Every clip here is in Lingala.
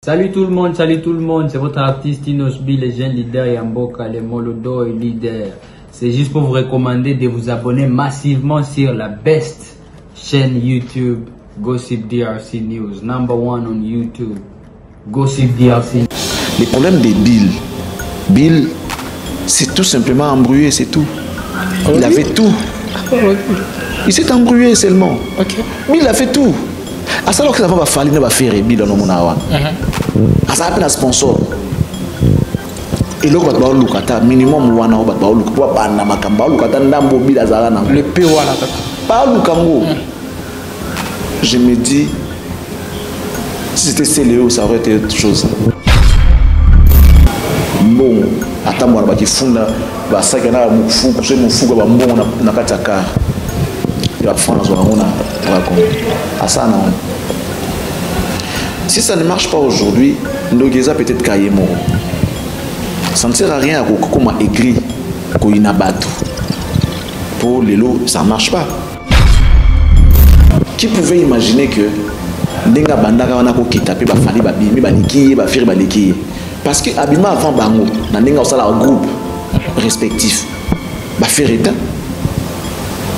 Salut tout le monde, c'est votre artiste Inosbi, les jeunes leaders Yamboka, les Molodo et leaders. C'est juste pour vous recommander de vous abonner massivement sur la best chaîne YouTube, Gossip DRC News, #1 on YouTube, Gossip DRC. Le problème de Bill, c'est tout simplement embrouillé, c'est tout. Il avait tout. Il s'est embrouillé seulement. Bill a fait tout. À ça, alors que ça va falloir faire Bill dans mon awa. À ça, appelle un sponsor. Et là, on va lukata minimum wana on va lukata bana makamba lukata ndambo Bill azala na. Le P wana pas lukango. Je me dis, si c'était Céléo, ça aurait été autre chose. Bon, attends moi ba kifunda ba sakana mufu kusema mufuga ba mbongo na kataka. Si ça ne marche pas aujourd'hui, Ndogeza peut-être Kayemo. Ça ne sert à rien à comme écrit Koinabatu. Pour les lots, ça ne marche pas. Qui pouvait imaginer que Ndenga Bandaka wana ko kitape ba fali ba bimi ba likiye ba firi ba likiye. Parce que abima avant bango na Ndenga osala un groupe respectif. Ba faire état.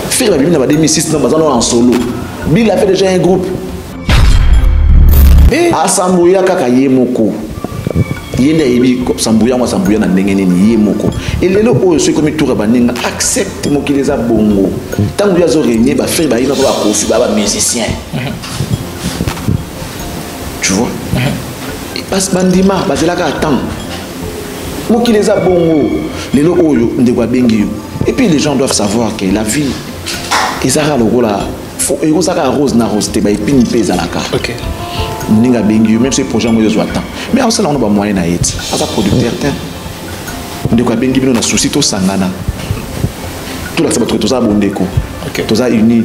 Faire la Bible en 2006 en solo. Bill a fait déjà un groupe. Et à Sambouya kaka yemoko. Yenda yebi Sambouya moi Sambouya na ndenge nini yemoko. Et les locaux ceux comme tout rabaninga accepte mo ki les a bongo. Tant que yazo régner ba faire ba ina ba kofi ba musicien. Tu vois? Et passe bandima ba zela ka attendre. Mo ki les a bongo. Les locaux yo ndekwa bengi. Et puis les gens doivent savoir que la vie ezaka lokola faut ezaka rose na rose te ba epini pesa la carte. OK. Ninga bengi même ce projet moi je attends. Mais en ça on a pas moyen na yeti. Asa producteur te. Ndeko bengi bino na souci to sangana. Tout la sabato to za bondeko. OK. To za uni.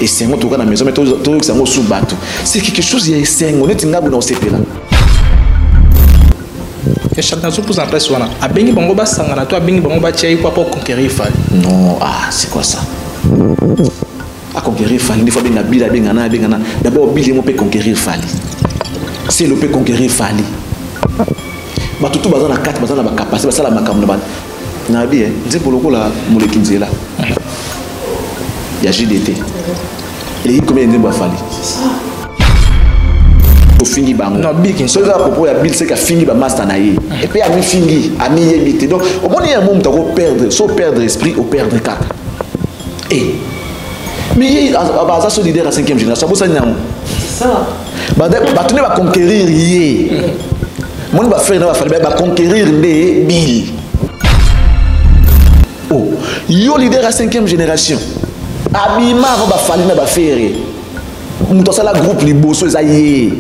Et c'est moi to na maison mais to sango sous bateau. C'est quelque chose il y a sengo net ngabu na sepela. Et chacun se pose en place wana. A bengi bango ba sangana to a bengi bango ba tia pour conquérir Fali. Non, c'est quoi ça? À conquérir Fali, des fois benga bila bengana. D'abord Bill mo peut conquérir Fali. C'est le peut conquérir Fali. Ba tout bazana 4 bazana ba capacité ba sala makambo na ba. Na bi nze poloko la molekinzela. Ya JDT. Et il combien de ba Fali? C'est ça. Fingi bango. Non, big. Ce que à propos ya Bill c'est qu'a fini ba master na ye. Et puis a mi fingi, a mi yebité. Donc au moins il y a un moment où perdre, soit perdre esprit ou perdre cap. Et mais ça se leader à 5e génération, ça c'est ça. Bah tu ne vas conquérir yé. Mon va faire va faire va conquérir les Bill. Oh, yo leader à 5e génération. Abima va falloir na ba faire. Muto sala groupe liboso ezayé.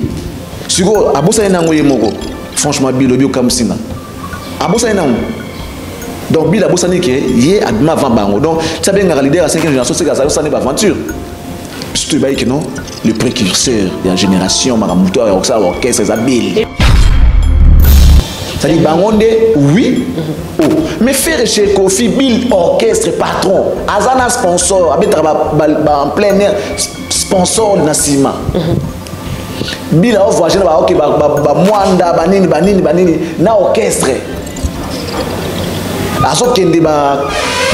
Sugo abosa nango yemoko. Franchement Bill obio kamsina. Abosa nango. Donc Bill abosa ni ke yé adma van bango. Donc ça bien un leader à 5e génération c'est ça ça n'est pas aventure. Surtout baï que non le précurseur de la génération maramuto ça orchestre ça Bill. Ça dit bangonde oui. Oh mais faire chez Kofi Bill orchestre patron. Azana sponsor abeta en plein air sponsor Nassima. Bill a voyagé ba OK ba mwanda banini na orchestre. Aso kende ba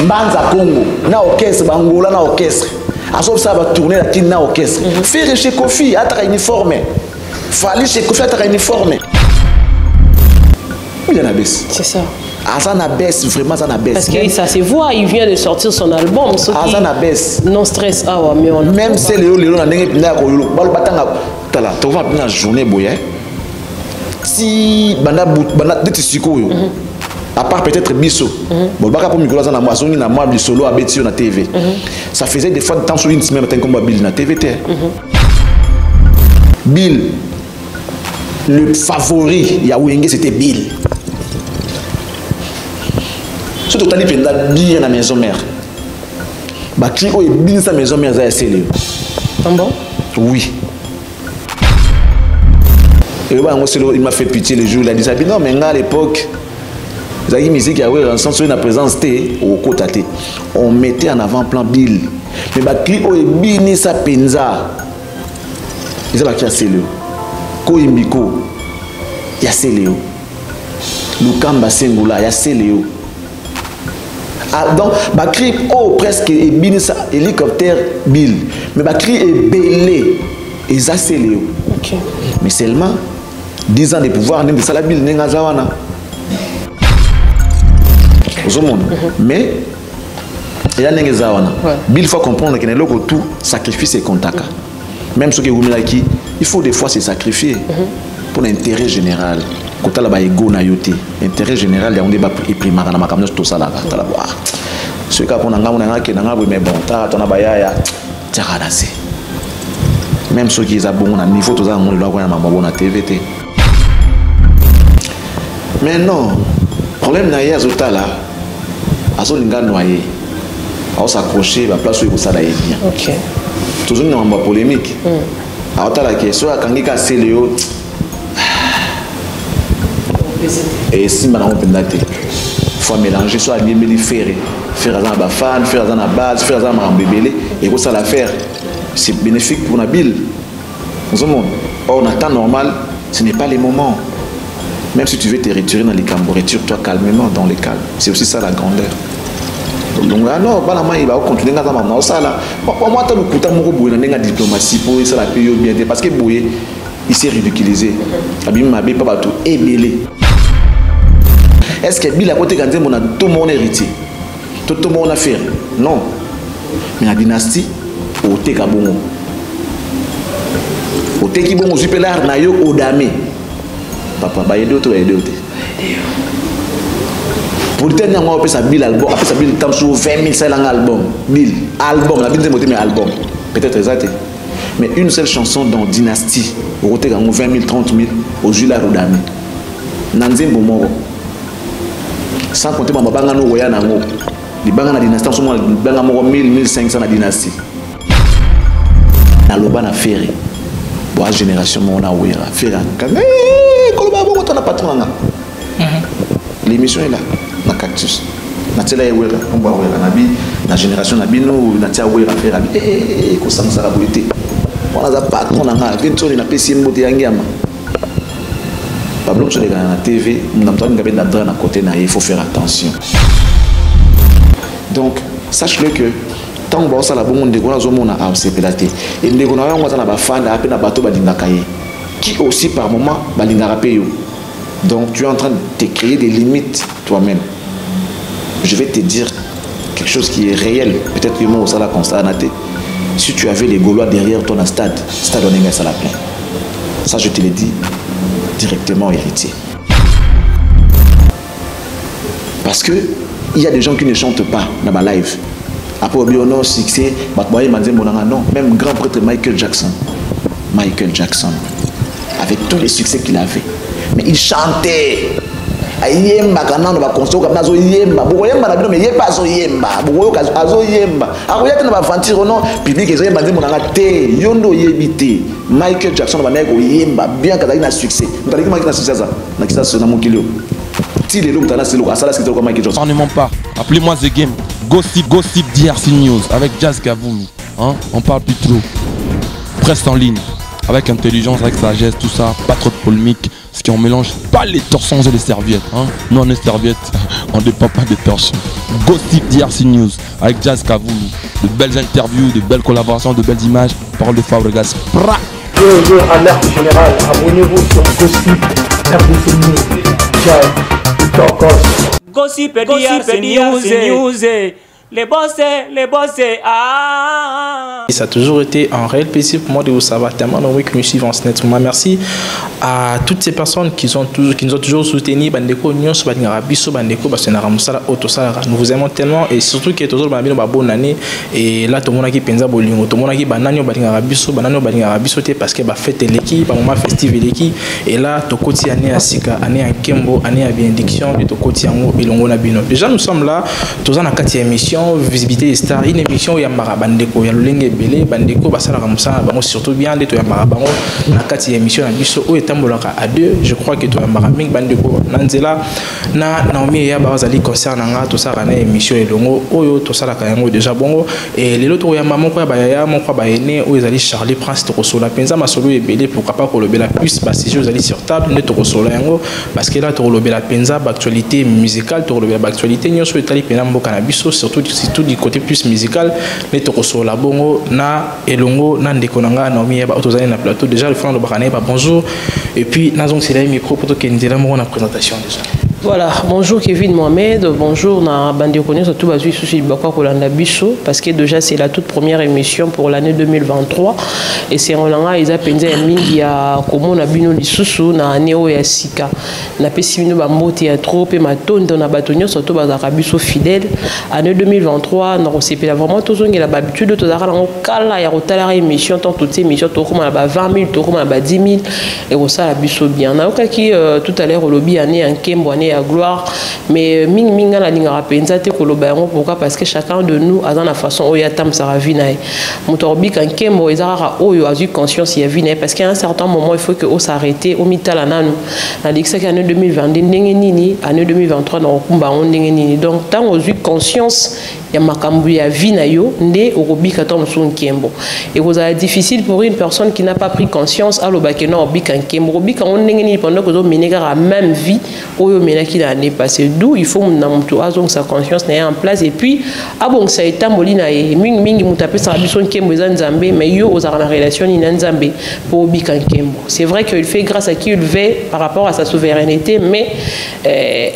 Mbanza Congo na orchestre bangola na orchestre. Aso ça va tourner la tine na orchestre. Faire chez Kofi atra uniforme. Fali chez Kofi atra uniforme. Il y en a baisse. C'est ça. Azana baisse, vraiment Azana baisse. Parce que ça se voit, il vient de sortir son album. Azana baisse. Non stress, ah ouais, mais on. Même si Léo na ndenge pina ko yo, balo batanga tala, to va pina journée boye. Si banda de siko yo. À part peut-être Bisso. Bon baka pour micro Azana moi soni na moi solo abeti na TV. Ça faisait des fois de temps sur une semaine matin comme Bill na TVT. Bill le favori ya Wenge c'était Bill. Surtout tali penda bien na maison mère. Ba qui o bien sa maison mère za Céléo. Bon? Oui. Et bah moi Céléo il m'a fait pitié le jour il a dit ça non mais à l'époque Zaki musique a ouais en sens sur la présence T au côté on mettait en avant-plan Bill. Mais ba qui o bien sa penza. Ils ont qui a Céléo. Koimbiko, ya Séléo. Lukamba Sengula, ya Séléo. Donc, Bakri, oh, presque, et binisa, hélicoptère, Bill. Mais Bakri est belé, et ça, Séléo. Ok. Mais seulement, 10 ans de pouvoir, n'est-ce pas la Bill, n'est-ce pas au monde. Mais, il y a des gens il faut comprendre qu'il y a tout sacrifice et contact. Même ceux qui vous qui il faut des fois se sacrifier pour l'intérêt général. Quand il y a ego na yote, intérêt général, il y a un débat primaire dans ma caméra tout ça là. Ce qui a pour nanga nanga qui nanga mais bon, ta ton abaya ya tcharadase. Même ceux qui ont bon na niveau tout ça on doit voir maman na TVT. Mais non, problème na ya zota là. Azo linga noyé. Alors s'accrocher la place où il ça là bien. Ok. Toujours une polémique. Alors t'as la question à Kangika Séléo. Et si maintenant on peut dater, faut mélanger soit bien faire dans la fan, faire dans la base, faire dans la bébé et pour ça la faire. C'est bénéfique pour Nabil. Nous sommes or en temps normal, ce n'est pas les moments. Même si tu veux te retirer dans les cambos, retire-toi calmement dans les calmes. C'est aussi ça la grandeur. Donc non, pas la main, il va continuer à faire maman ça là. Pour moi, tu as le coup de la diplomatie pour ça la payer bien parce que Bouye, il s'est ridiculisé. Abim Mabé pas tout est belé. Est-ce que Bill a côté quand on a tout mon héritier, tout le monde a fait? Non. Mais la dynastie, au Tekabongo, au Tekibongo, Zupelar, Nayo, Odame. Papa, bah il d'autres, il d'autres. Pour le temps, on a fait sa Bill album, après sa Bill, tam sur 20 000 c'est album, Bill album, la Bill c'est monté mais album, peut-être exact. Mais une seule chanson dans Dynastie, au Tekabongo 20 000, 30 000, au Jular Odame. Nanzembo Moro. Sans compter ma banga no roya nango. Les banga na dynastie, on a banga moro 1000, 1500 na dynastie. Na loba na ferry. Boa génération mon na wera. Ferra. Koloba bongo ton patron nga. L'émission est là, na cactus. Na tela wera, on boa wera na bi, na génération na bino na tia wera ferra. Ko samsa la bolité. On a patron nga, ventoni na pesi mbote yangiama. Pablo sur la TV, il faut faire attention. Donc, sache-le que tant que ça la bonne de gona zomona a sepelaté et de gona on va na fan après na bateau balingakaye qui aussi par moment balingarapeyo. Donc tu es en train de te créer des limites toi-même. Je vais te dire quelque chose qui est réel, peut-être que moi au sala constaté. Si tu avais les Gaulois derrière ton stade on est ça la plein. Ça je te l'ai dit. Directement héritier. Parce que il y a des gens qui ne chantent pas dans ma live. Après au biono succès, non, même grand prêtre Michael Jackson, avec tous les succès qu'il avait, mais il chantait. Yemba kana no ba konsoka nazo yemba boko yemba na bino me yepa zo yemba boko yo azo yemba akoya tena ba ventire non public ezo yemba ndimo nanga te yondo yebite Michael Jackson ba nego yemba bien kada ina succès ndaliki makina succès ça na kisa so na mokilio ti lelo mutana selo asala skito kwa Michael Jackson. On ne ment pas, appelez-moi The Game, gossip DRC News avec Jazz Kavoulou, hein, on parle plus trop, presse en ligne avec intelligence, avec sagesse, tout ça, pas trop de polémique. Ce qui on mélange pas les torsons et les serviettes. Hein? Nous on est serviettes, on ne dépend pas des torsons. Gossip DRC News avec Jazz Kavoulou. De belles interviews, de belles collaborations, de belles images. Parole de Fabregas. Yo, alerte générale, abonnez-vous sur Gossip DRC News. Jazz, Tokos. Gossip DRC News. Les boss, ah. Ça a toujours été un réel plaisir pour moi de vous savoir tellement nombreux qui me suivent en ce net. Merci à toutes ces personnes qui nous ont toujours soutenus. Bandeko Nyos, Bandeko Bandeko, nous vous aimons tellement et surtout que toujours une bonne année. Et là, tout le monde qui pense à Bolingo, tout le monde qui banane Bandeko parce que fête l'équipe, moment festif l'équipe. Et là, tout côté année à Sika, année à Kembo, année à bénédiction, de tout côté en Ilongo Nabino. Déjà, nous sommes là, tous en 4e émission. émission visibilité des stars, une émission ya marabandeko ya lolenge belé bandeko basala comme ça bango surtout bien les to ya marabango na kati ya émission na biso o etambolaka à deux. Je crois que to ya maraming bandeko nanzela na Naomi ya bazali concert nanga to sala na émission elongo oyo to sala ka yango déjà bongo et les autres ya maman ko ba ya mon ko ba ene o ezali Charlie Prince to kosola penza masolo ebelé pourquoi pas ko lobela plus ba si je ezali sur table ne to kosola yango parce que là to lobela penza ba actualité musicale to lobela ba actualité nyonso etali pena mboka na biso surtout du côté plus musical ne to kosola bongo na elongo na ndeko nanga Naomi ya ba otozali na plateau déjà le frère de Bakane ba bonjour et puis nazong c'est là micro pour que ndela mo na présentation déjà. Voilà, bonjour Kevin Mohamed, bonjour na bande connu surtout basu souci bakwa kolanda biso parce que déjà c'est la toute première émission pour l'année 2023 et c'est rolanga ils a penza mingi ya komona bino lisusu na neo ya sika na pesi bino ba mbote ya trop pe matondo na batonyo surtout bazaka biso fidèle année 2023 na recépela vraiment tozongi la habitude tozaka na kala ya rotala émission tant toutes émissions to comme ba 20 000 to comme ba 10 000 et ça la biso bien na okaki tout à l'heure au lobby année en kembo année à gloire mais minga la linga penza te koloba yango pourquoi parce que chacun de nous a dans la façon oya tam sara vinae motorbi kan kembo ezara oyo a eu conscience ya vinae parce qu'à un certain moment il faut que on s'arrêter au mitala nanu na dikisa année 2022 ndenge nini année 2023 na okumba on ndenge nini donc tant on eu conscience ya makambu ya vinayo nde okobika to mson kembo et vous a difficile pour une personne qui n'a pas pris conscience à l'obake na obika kembo obika on ndenge nini pendant que zo meneka la même vie oyo qui l'année passée d'où il faut donc sa conscience n'est en place et puis ah bon ça est tamboli na mingi mutape sa bison kembo nzambe mais yo aux la relation ni nzambe pour bikan kembo c'est vrai qu'il fait grâce à qui il veut par rapport à sa souveraineté mais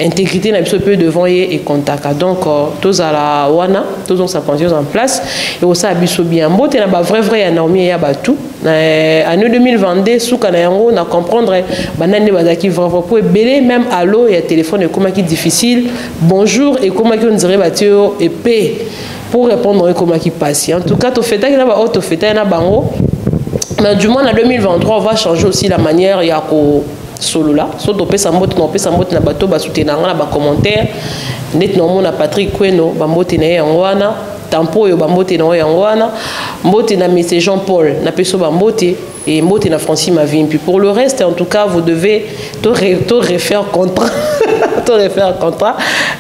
intégrité n'a peu devant et contact donc tous à la wana tous ont sa conscience en place et au ça biso bien mbote na ba vrai Naomi ya batu année 2022 souka na yango na comprendre banane bazaki vraiment pour belé même allo et téléphone et comment qui difficile bonjour et comment qui on dirait batio et paix pour répondre comment qui passe en tout cas to feta na ba auto feta na bango mais du moins en 2023 on va changer aussi la manière ya ko solo là so to pesa mbote na bato ba soutenir na ba commentaire net no na Patrick Kweno ba mbote na yangwana tampo yo ba mbote na yangwana mbote na Monsieur Jean-Paul na peso ba mbote et mbote na Francine Mavim puis pour le reste en tout cas vous devez tout refaire contrat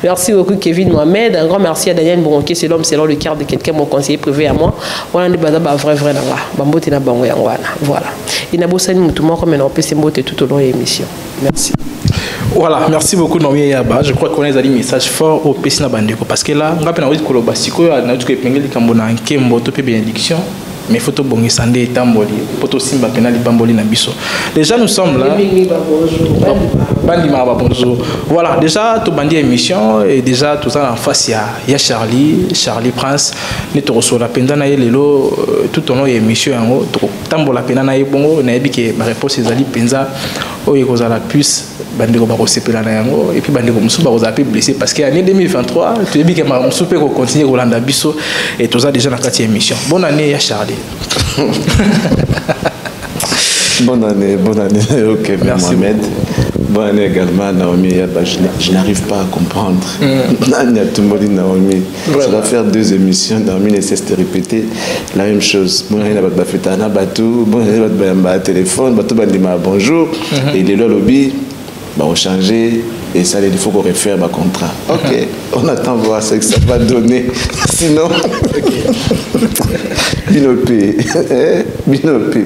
merci beaucoup Kevin Mohamed un grand merci à Daniel Boronké c'est l'homme selon le cœur de quelqu'un mon conseiller privé à moi voilà ne ba vrai na ba mbote na bango yangwana voilà ina bosani mutu moko mais on peut se mbote tout au long de l'émission merci. Voilà, merci beaucoup Naomi Yaba. Je crois qu'on a des messages forts au Pesina Bandeko parce que là, on a pas de siko, on a dit que Pengeli Kambona en Kembo, tout bénédiction, mais photo bongi sandé tamboli, photo simba penali bamboli na biso. Déjà nous sommes là. Bandi Maraba bonjour. Voilà, déjà tout bandi émission et déjà tout ça en face il y a Charlie Prince, ni to reçoit la pendana lelo tout au long émission en haut, tambola pendana bongo na yebi que ma réponse ezali penza oyo kozala plus bandeko ba kosepela na yango et puis bandeko musu ba kozape blessé parce que année 2023 tu yebi que ma musu pe ko continuer kolanda biso et tout ça déjà na kati émission. Bonne année ya Charlie. Bonne année, ok, merci Mohamed. Bonne année également Naomi. Je n'arrive pas à comprendre. Naomi. Ça va faire 2 émissions. Naomi ne cesse de répéter la même chose. Bonne année téléphone, bonjour. Et les lobby, on va changer. Et ça, il faut qu'on réfère ma contrat. Ok, on attend voir ce que ça va donner. Sinon, Binopé.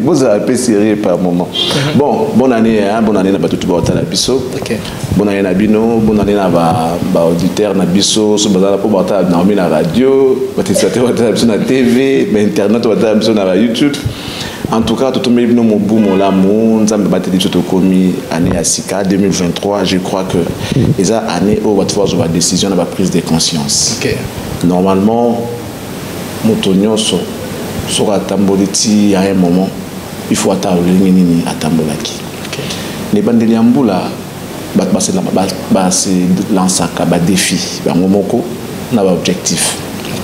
Vous avez un peu sérieux par moment. Bon, bonne année, bonne année, tout le monde à la biso. Bonne année, Nabino, bonne année, auditeur, Nabiso, sur la radio, la TV, Internet, la YouTube. En tout cas, tout le monde année à Sika 2023, je crois que les années où on va avoir une décision de la prise de conscience. Normalement, Motonio sera tamboliti à un moment, il faut attendre à tambolaki. Les bandeliamboula, c'est l'ansaka, défi, un moment on a un objectif.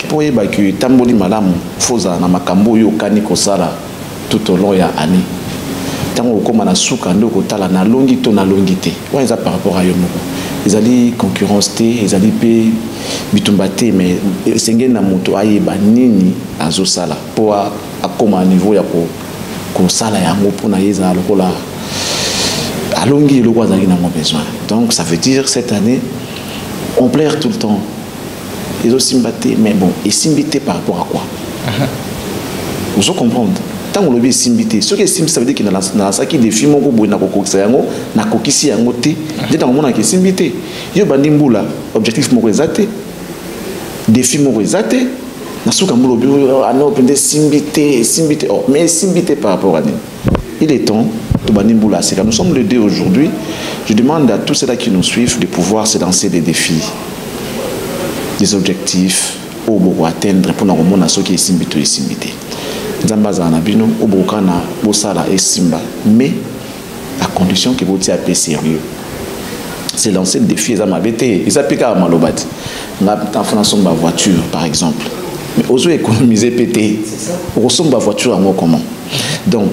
Pour que tamboli madame, faut na makambo yo kani kosala tout au long de l'année. tant qu'on a souka ndoko tala na longi to na longité ouais ça par rapport à yo moko ils allaient concurrence té ils allaient payer bitumbaté mais sengé na moto ayeba nini azo sala pour à comment niveau ya ko sala yango pour na yeza lokola alongi le quoi na mon besoin donc ça veut dire cette année on plaire tout le temps ils ont simbaté mais bon et simbité par rapport à quoi vous comprendre tant on le simbité ce que simbité ça veut dire qu'il na ça qui défi mon ko boina ko kokisa yango na kokisi yango té dès dans mon na simbité yo bandi mbula objectif moko exacté défi moko exacté na suka mbulo bio ano pende simbité oh mais simbité par rapport à nous il est temps de bandi mbula c'est que nous sommes le 2 aujourd'hui je demande à tous ceux-là qui nous suivent de pouvoir se lancer des défis des objectifs au bout atteindre pour nous mona ce qui est simbito et simbité Zambaza na bino au bokana bosala et simba mais à condition que vous soyez sérieux c'est lancer le défi ça m'a bêté ils appliquent à malobati na France ma voiture par exemple mais oser économiser pété ressemble à voiture en comment donc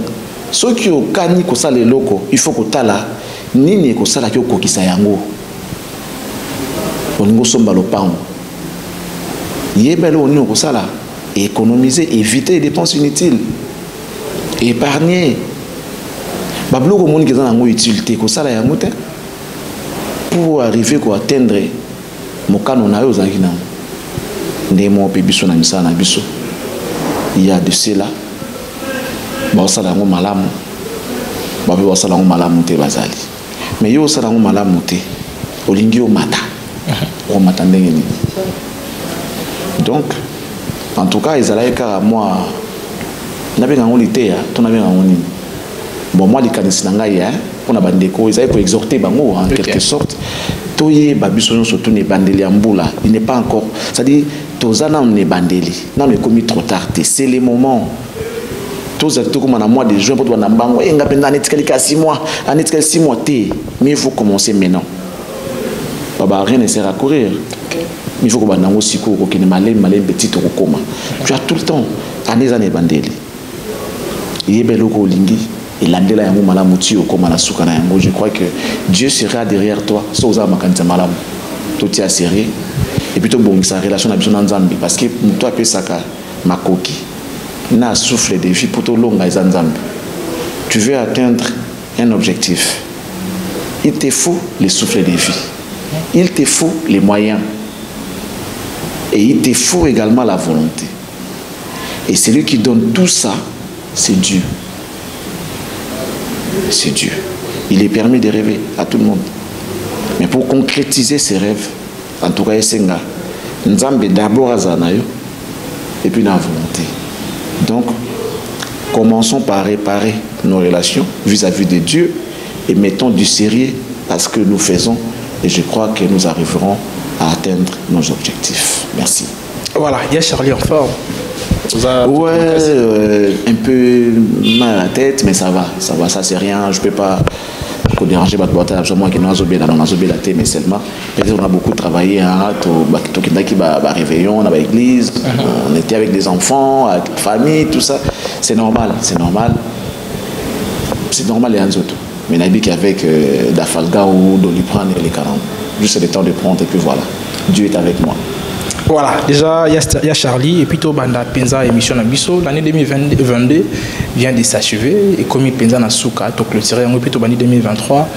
ceux qui au kani ko sala loko il faut que tala nini ko sala ki okokisa yango on ngo somba lopango yebelo on ko sala économiser éviter les dépenses inutiles épargner bablo ko moni ke za ngo utilité ko sala yango te pour arriver à atteindre mon canon na yo zaki na ndemo pe biso na misana biso il y a de cela ba sala ngo malamu ba be sala ngo malamu te bazali mais yo sala ngo malamu te olingi o mata o mata ndenge ni donc en tout cas ils allaient car moi na benga ngo lité ya to na benga ngo ni bon moi les kanisi na ngai hein on a bandeko ils avaient pour exhorter bango en quelque sorte toye babiso surtout ne bandeli ambula il n'est pas encore c'est-à-dire tozana ne bandeli non mais commis trop tard c'est le moment tous tout comme en mois de juin pour toi na bango et ngapenda netikali 6 mois anetikali 6 mois té mais il faut commencer maintenant baba rien ne sert à courir il faut que banango siko ko kine malem petit to koma tu as tout le temps anezane bandeli yebelo ko lingi et l'andela yango malamu ti okoma na suka na yango je crois que Dieu sera derrière toi so za makanza malamu to ti a sérieux et puis to bongisa relation na biso na Nzambe parce que toi pe saka makoki na souffle de vie pour to longa za Nzambe tu veux atteindre un objectif il te faut les souffles de vie il te faut les moyens et il te faut également la volonté et celui qui donne tout ça c'est Dieu. C'est Dieu. Il est permis de rêver à tout le monde. Mais pour concrétiser ses rêves, en tout cas, c'est Nzambe d'abord à Zanayo et puis la volonté. Donc, commençons par réparer nos relations vis-à-vis de Dieu et mettons du sérieux à ce que nous faisons et je crois que nous arriverons à atteindre nos objectifs. Merci. Voilà, il y a Charlie en forme. Ouais, un peu mal à la tête, mais ça va, ça c'est rien, je peux pas déranger ma boîte absolument qui nous a la tête, mais seulement, on a beaucoup travaillé, réveillon, on avait l'église, on était avec des enfants, avec la famille, tout ça, c'est normal, c'est normal les autres, mais n'habite qu'avec Dafalga ou Doliprane et les 40, juste le temps de prendre et puis voilà, Dieu est avec moi. Voilà, déjà il y a Charlie et puis Banda Penza émission Nabiso. L'année 2022 vient de s'achever et comme Penza Nasuka, to clôturer et puis l'année 2023,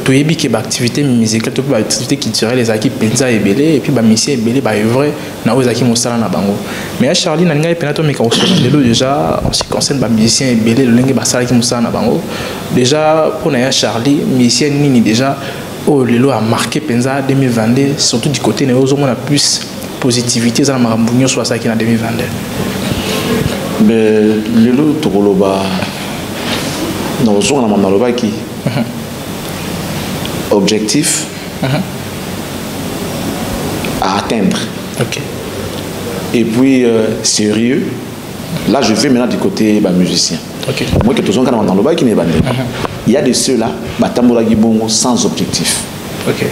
to yebi que l'activité musicale, to l'activité culturelle les acquis Penza et Belé et puis ba Messi et Belé ba œuvre na aux acquis Mosala na bango. Mais Charlie n'anga penato mais quand on déjà en ce qui concerne ba musicien et Belé le lingue ba sala qui Mosala na bango. Déjà pour na Charlie musicien nini déjà oh, le lot a marqué Penza 2022, surtout du côté néo, on a plus positivité dans la marambougne soit ça qui est en 2022. Mais le lot Tokoloba, non, on a qui objectif à atteindre. Ok. Et puis sérieux. Là, je vais maintenant du côté musicien. Ok. Moi, que tous dans le bas qui n'est pas il y a de ceux-là, sans objectif. Ok.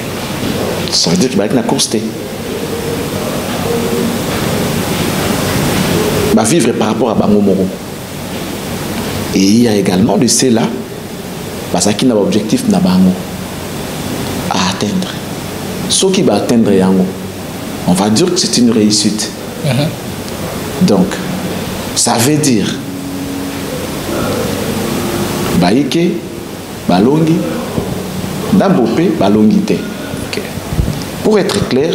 Ça veut dire qu'il va être accosté. Vivre par rapport à Bango Moro. Et il y a également de ceux-là, parce qu'il n'a pas d'objectif à atteindre. Ce qui va atteindre yango, on va dire que c'est une réussite. Donc, ça veut dire Baïke, Balongi, Nabopé, Balongi te. Pour être clair,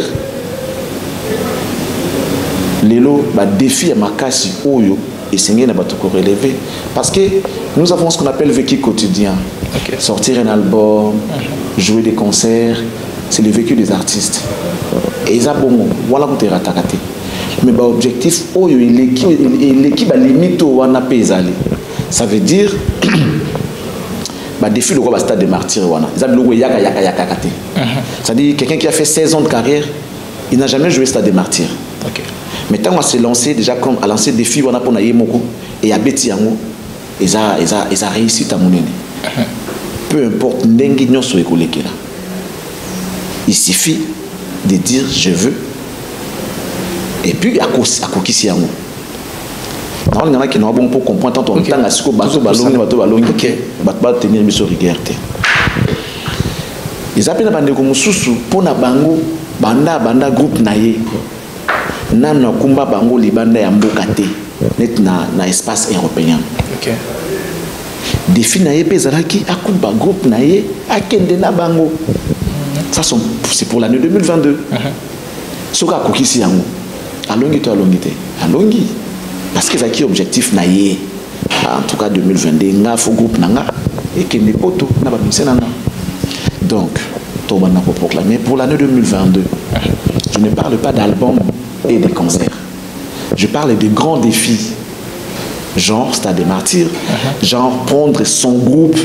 Lelo, défi à Makasi, Oyo, et Seigneur n'a pas tout relevé. Parce que nous avons ce qu'on appelle vécu quotidien. Sortir un album, jouer des concerts, c'est le vécu des artistes. Et ça, bon, voilà où tu es rattaqué. Mais l'objectif, l'équipe a limite où on a payé. Ça veut dire, défi le stade de martyrs. C'est-à-dire, quelqu'un qui a fait 16 ans de carrière, il n'a jamais joué stade de martyrs. Mais tant qu'on s'est lancé, déjà comme à lancer des filles, on a pour Nayemoko et à Betiango, ils ont réussi à mon peu importe, il suffit de dire je veux. Et puis, à Kokisi Yango. Il y en a qui n'ont pas pour comprendre tant on temps à ce que tenir mis sur rigueur. Ils appellent la bande comme Soussou pour na bango, banda groupe naye. Nana kumba bango libanda ya mboka te net na espace européen. Défi naye pezalaki akumba groupe naye akende na bango. Ça c'est pour l'année 2022. Soka kokisi yango. Alongi to alongi te. Alongi parce que zaki objectif naye. En tout cas 2022 nga fo groupe nanga et kende poto na ba mise nanga. Donc to bana ko proclamer pour l'année 2022. Je ne parle pas d'album et des concerts. Je parle de grands défis, genre Stade des Martyrs, genre prendre son groupe,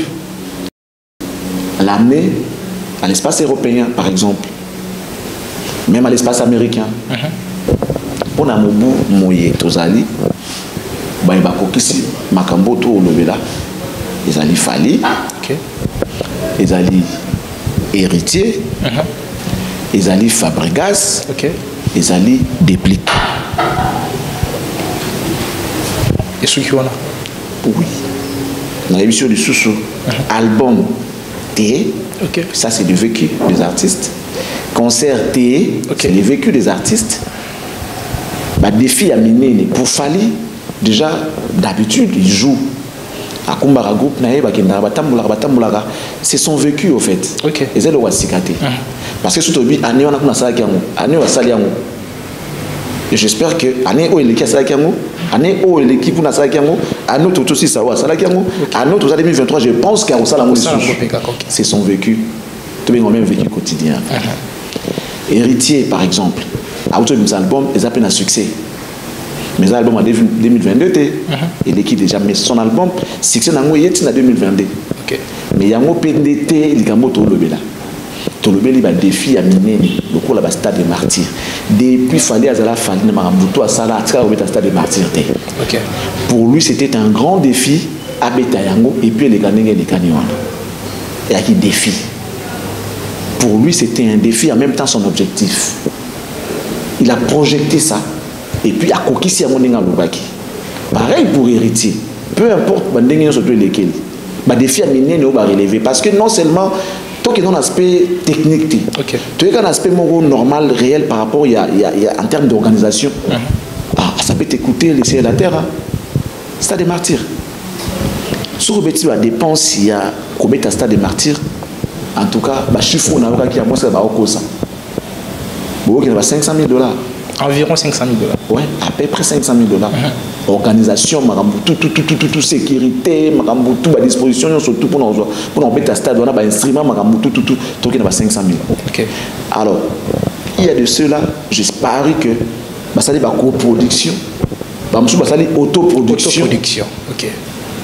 l'amener à l'espace européen, par exemple, même à l'espace américain. On a Mobu Moye Tozali, Baïbakokisi, Makamboto Olobela, Ezali Fali, Ezali Héritier, Ezali Fabregas, Ezali Déplique. Et ceux qui ont là? Oui. Dans l'émission du Soussou, album T, ça c'est le vécu des artistes. Concert T, c'est le vécu des artistes. Défi à Miné, pour Fali, déjà d'habitude, il joue. À Kumbara Group, c'est son vécu au fait. Et c'est le Wassikate. Parce que surtout, année on a ça année on a et j'espère que année où l'équipe a ça année où l'équipe a ça année tout aussi ça va ça année 2023 je pense qu'il y a ça c'est son vécu. Tout le même vécu quotidien. Héritier par exemple, à autour de album, ils appellent un succès. Mais l'album en 2022, et l'équipe déjà met son album, succès en 2022. Mais il y a un PNDT, il y a un Tolobela. Tolobela, il y a un défi à miner, le stade des martyrs. Depuis, il fallait à la fin, il y a un stade des martyrs. Pour lui, c'était un grand défi à Betayango, et puis les Kanenge et les Kanyon. Il y a un défi. Pour lui, c'était un défi, en même temps son objectif. Il a projeté ça. Et puis, à Kokisi à Moninga Lubaki. Pareil pour Héritier. Peu importe, Bandengé surtout lesquels. Défi à miner, nous va relever. Parce que non seulement, toi qui as un aspect technique, tu as un aspect normal, réel par rapport en termes d'organisation. Ça peut t'écouter, laisser la terre. Stade des martyrs. Sur le petit dépense, il y a combien de stade des martyrs. En tout cas, chiffre on a qui a moins ça va au cause. Il y a 500 000 $. Environ 500 000 $. Oui, à peu près 500 000 $. Organisation, tout sécurité, tout à disposition, surtout pour nous mettre à stade, on a un instrument, tout qui n'a pas 500 000 $. Alors, il y a de ceux-là, j'ai paru que ça dit coproduction, ça dit autoproduction.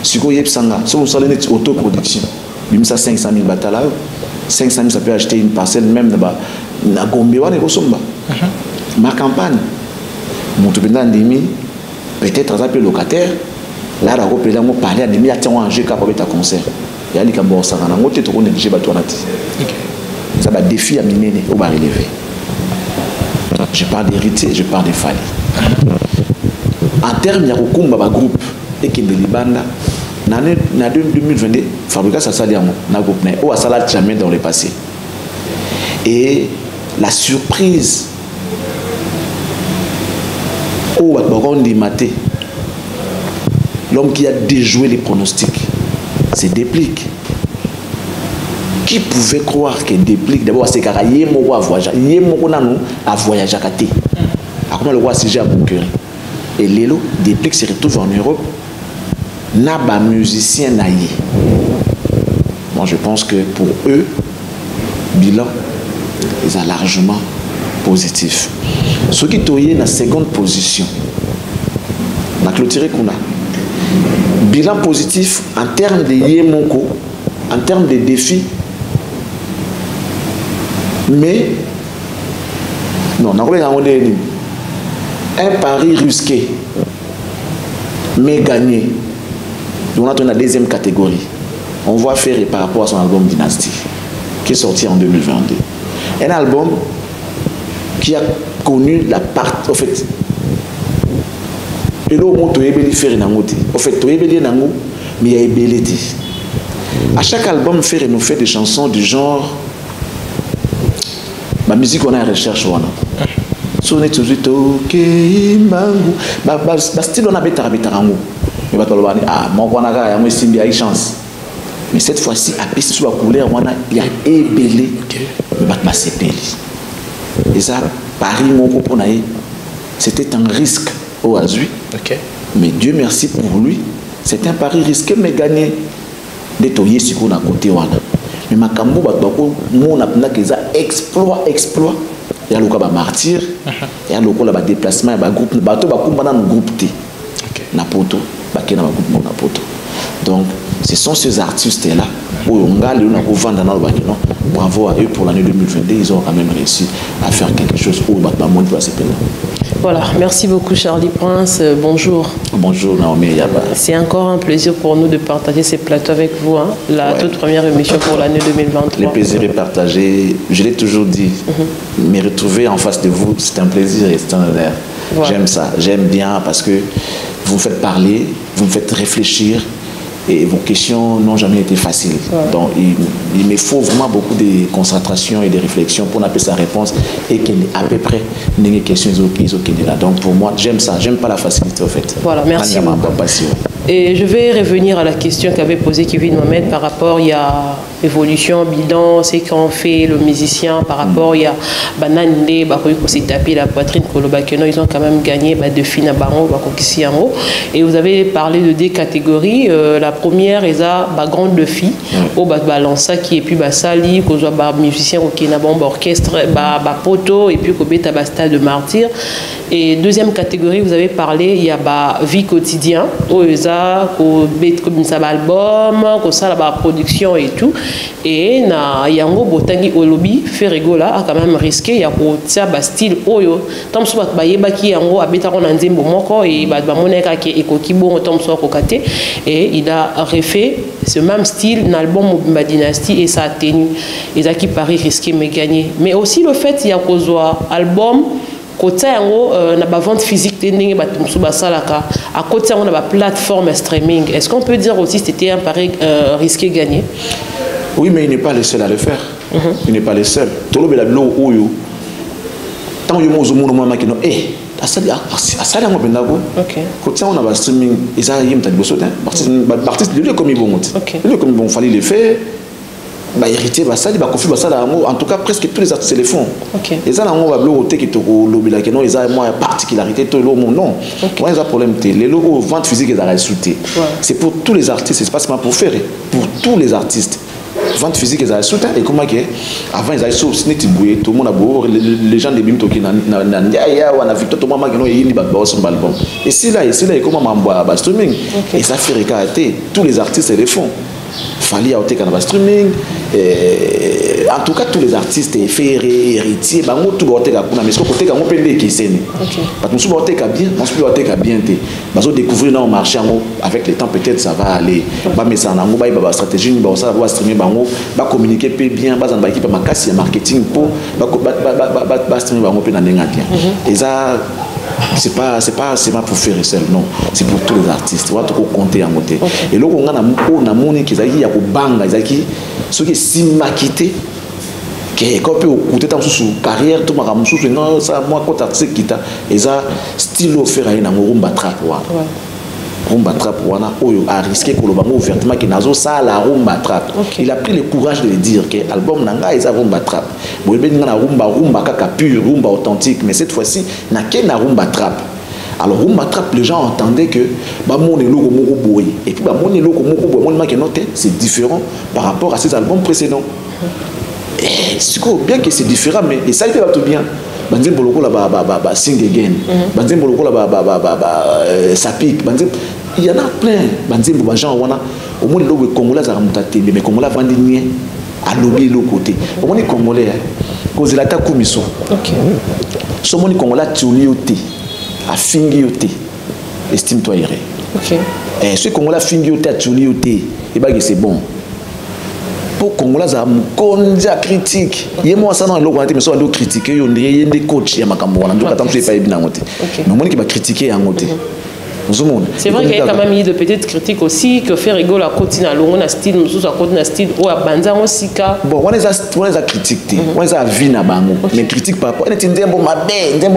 Si vous avez autoproduction, même ça 500 000 $. 500 000 ça peut acheter une parcelle même na Gombe wana ekosomba. Ma campagne mon tubenda ndimi peut-être ça peut locataire là la repela mo parler ndimi ya tiango enjeu ka pour ta concert ya likambo ça na ngote to négliger ba to nati. Ça va défi à minene au ba relever. Je parle d'héritier, je parle de Fali. En termes ya kokumba ba groupe et que de libanda l'année 2022, Fabrica Sassali na groupe né, ou à Salat jamais dans le passé. Et la surprise, ou à Borondi Maté, l'homme qui a déjoué les pronostics, c'est Déplique. Qui pouvait croire que Déplique, d'abord, c'est car il y a un voyage, il y a un voyage à côté. Comment le roi CG a concurré. Et Lélo, Déplique se retrouve en Europe. N'a pas musicien naïe. Moi, je pense que pour eux, bilan est largement positif. Ceux qui sont dans la seconde position, on a clôturé qu'on a. Bilan positif en termes de Yemoko, en termes de défis. Mais, non, on a un pari risqué, mais gagné. Donc, on a la deuxième catégorie. On va faire par rapport à son album Dynasty, qui est sorti en 2022. Un album qui a connu la part, en fait, et là, on a fait en fait, mais il y a ébélé. À chaque album, nous fait des chansons du genre, la musique, on a recherche. Sonne toujours ok mangu ba style on a betarango mais ba tolobani ah mon kwanaka ya mwesimbi a chance mais cette fois-ci à piste sur la couleur on a il y a ébélé ba sepeli et ça Paris mon pour c'était un risque au Azui mais Dieu merci pour lui c'était un pari risqué mais gagné de toyer sur qu'on a côté wana mais makambo ba ko mon a exploit il y a le cas martyr, il y a le cas de déplacement, il y a groupe, bateau bakumba dans groupe T, Napoto, bakena groupe Napoto. Donc ce sont ces artistes là où on a le vendre dans le bakeno. Bravo à eux pour l'année 2022, ils ont quand même réussi à faire quelque chose où le monde va se payer. Voilà, merci beaucoup Charlie Prince, bonjour. Bonjour Naomi Yaba. C'est encore un plaisir pour nous de partager ces plateaux avec vous, hein, la toute première émission pour l'année 2023. Le plaisir est partagé, je l'ai toujours dit, me retrouver en face de vous, c'est un plaisir et c'est un honneur. Voilà. J'aime ça, j'aime bien parce que vous me faites parler, vous me faites réfléchir et vos questions n'ont jamais été faciles. Voilà. Donc il me faut vraiment beaucoup de concentration et de réflexion pour appeler sa réponse et qu'à peu près les questions ils ont là. Donc pour moi j'aime ça, j'aime pas la facilité en fait. Voilà, merci. Et je vais revenir à la question qu'avait posée Kevin Mohamed par rapport il y a évolution, bilan, c'est qu'on fait le musicien par rapport il y a Banane, qui s'est tapé la poitrine pour le Bakeno, ils ont quand même gagné de fin à Baron, et vous avez parlé de deux catégories. La première est la grande filles, au balança qui est puis sali, qu'on soit musicien qui n'a bon orchestre, poto et puis qu'on bête à stade de martyr. Et deuxième catégorie, vous avez parlé il y a vie quotidienne, où ils ont comme ça album, comme ça la production et tout. Et na yango botangi olobi Ferregola a quand même risqué ya ko tia style oyo tom so ba yeba ki yango abeta ko na nzembo moko et ba moneka ki ekoki bon tom so ko kate et il a refait ce même style dans l'album Mobimba Dynasty et ça a tenu et ça qui paraît risqué mais gagné mais aussi le fait il y a kozwa album côté yango na ba vente physique tending ba tumsu ba salaka à côté yango na ba plateforme streaming est-ce qu'on peut dire aussi c'était un pari risqué gagné? Oui, mais il n'est pas le seul à le faire. Il n'est pas le seul. Tout le monde oyo. Tant que vous avez un makino, ça on a un streaming. Et ça, il y a un peu de artiste. Le lieu comme ils vont. Le lieu comme ils vont, fallait le faire. Hériter, ça, il va confier ça. En tout cas, presque tous les artistes le font. Et ça, on va bloquer qui te lobby là, non, ils ont une particularité tout le monde. Non. Moi, il y a un problème. Les logos vente physique, ils ont sauté. C'est pour tous les artistes. C'est pas seulement pour faire. Pour tous les artistes. Vente physique ils avaient soutien et comment que avant ils avaient sauce net bouillé tout le monde a beau les gens des bim toki na on a vu tout le monde qui il y a son album et c'est là comment m'envoie bas streaming et ça fait regarder tous les artistes les font fallait au téléphone streaming en tout cas tous les artistes ferré héritier bango tout boté ka kuna mais ce côté ka ngopende qui c'est parce que nous boté ka bien on se boté ka bien té bazo découvrir dans le marché avec le temps peut-être ça va aller ba mais ça na ngo ba stratégie ba ça va streamer bango ba communiquer peu bien ba zamba équipe makasi ya marketing pour ba streamer bango pe na ndenga bien et ça C'est pas pour faire seul, non. C'est pour tous les artistes. On va tout compter en côté. Et là, on a un monde qui est banga, ceux qui sont maquittés, qui quand peut écouter dans sous carrière, tout ma ramusou, non, ça moi quand artiste qui t'a, et ça style offert à une rumba trap, rumba trap, wana oyo a risqué que le bango ouvertement qui nazo ça la rumba trap. Il a pris le courage de le dire que l'album nanga est rumba trap. Bon, il y a rumba kaka pur, rumba authentique, mais cette fois-ci n'a qu'un rumba trap. Alors rumba trap, les gens entendaient que bah mon logo moko boy et puis bah mon logo moko boy, mon noté, c'est différent par rapport à ses albums précédents. Et bien que c'est différent, mais et ça il fait tout bien. Banzim boloko la sing again. Banzim boloko la ça pique. Il y en a plein. Banzim bo gens wana au moins le Congolais za mutaté mais Congolais vandi nie à lobby l'autre côté. Au moins les Congolais cause la ta komiso. OK. So mon Congolais tioli oté. A fingi oté. Estime-toi iré. OK. Et ce Congolais fingi oté a tioli oté. Et bah c'est bon. Pour Congolais za mkonja critique. Yemo ça dans le côté mais so ando critiquer yo ndeye des coach ya makambo wana ndo katampe pas bien ngoté. Mais mon qui va critiquer en ngoté. C'est vrai qu'il y a quand même eu de petites critiques aussi, que faire rigoler à côté na longo na style, nous à côté na style ou à banza aussi ka. Bon, on les a critiqué, on les a vu na bango, mais critique par rapport, on est ndembo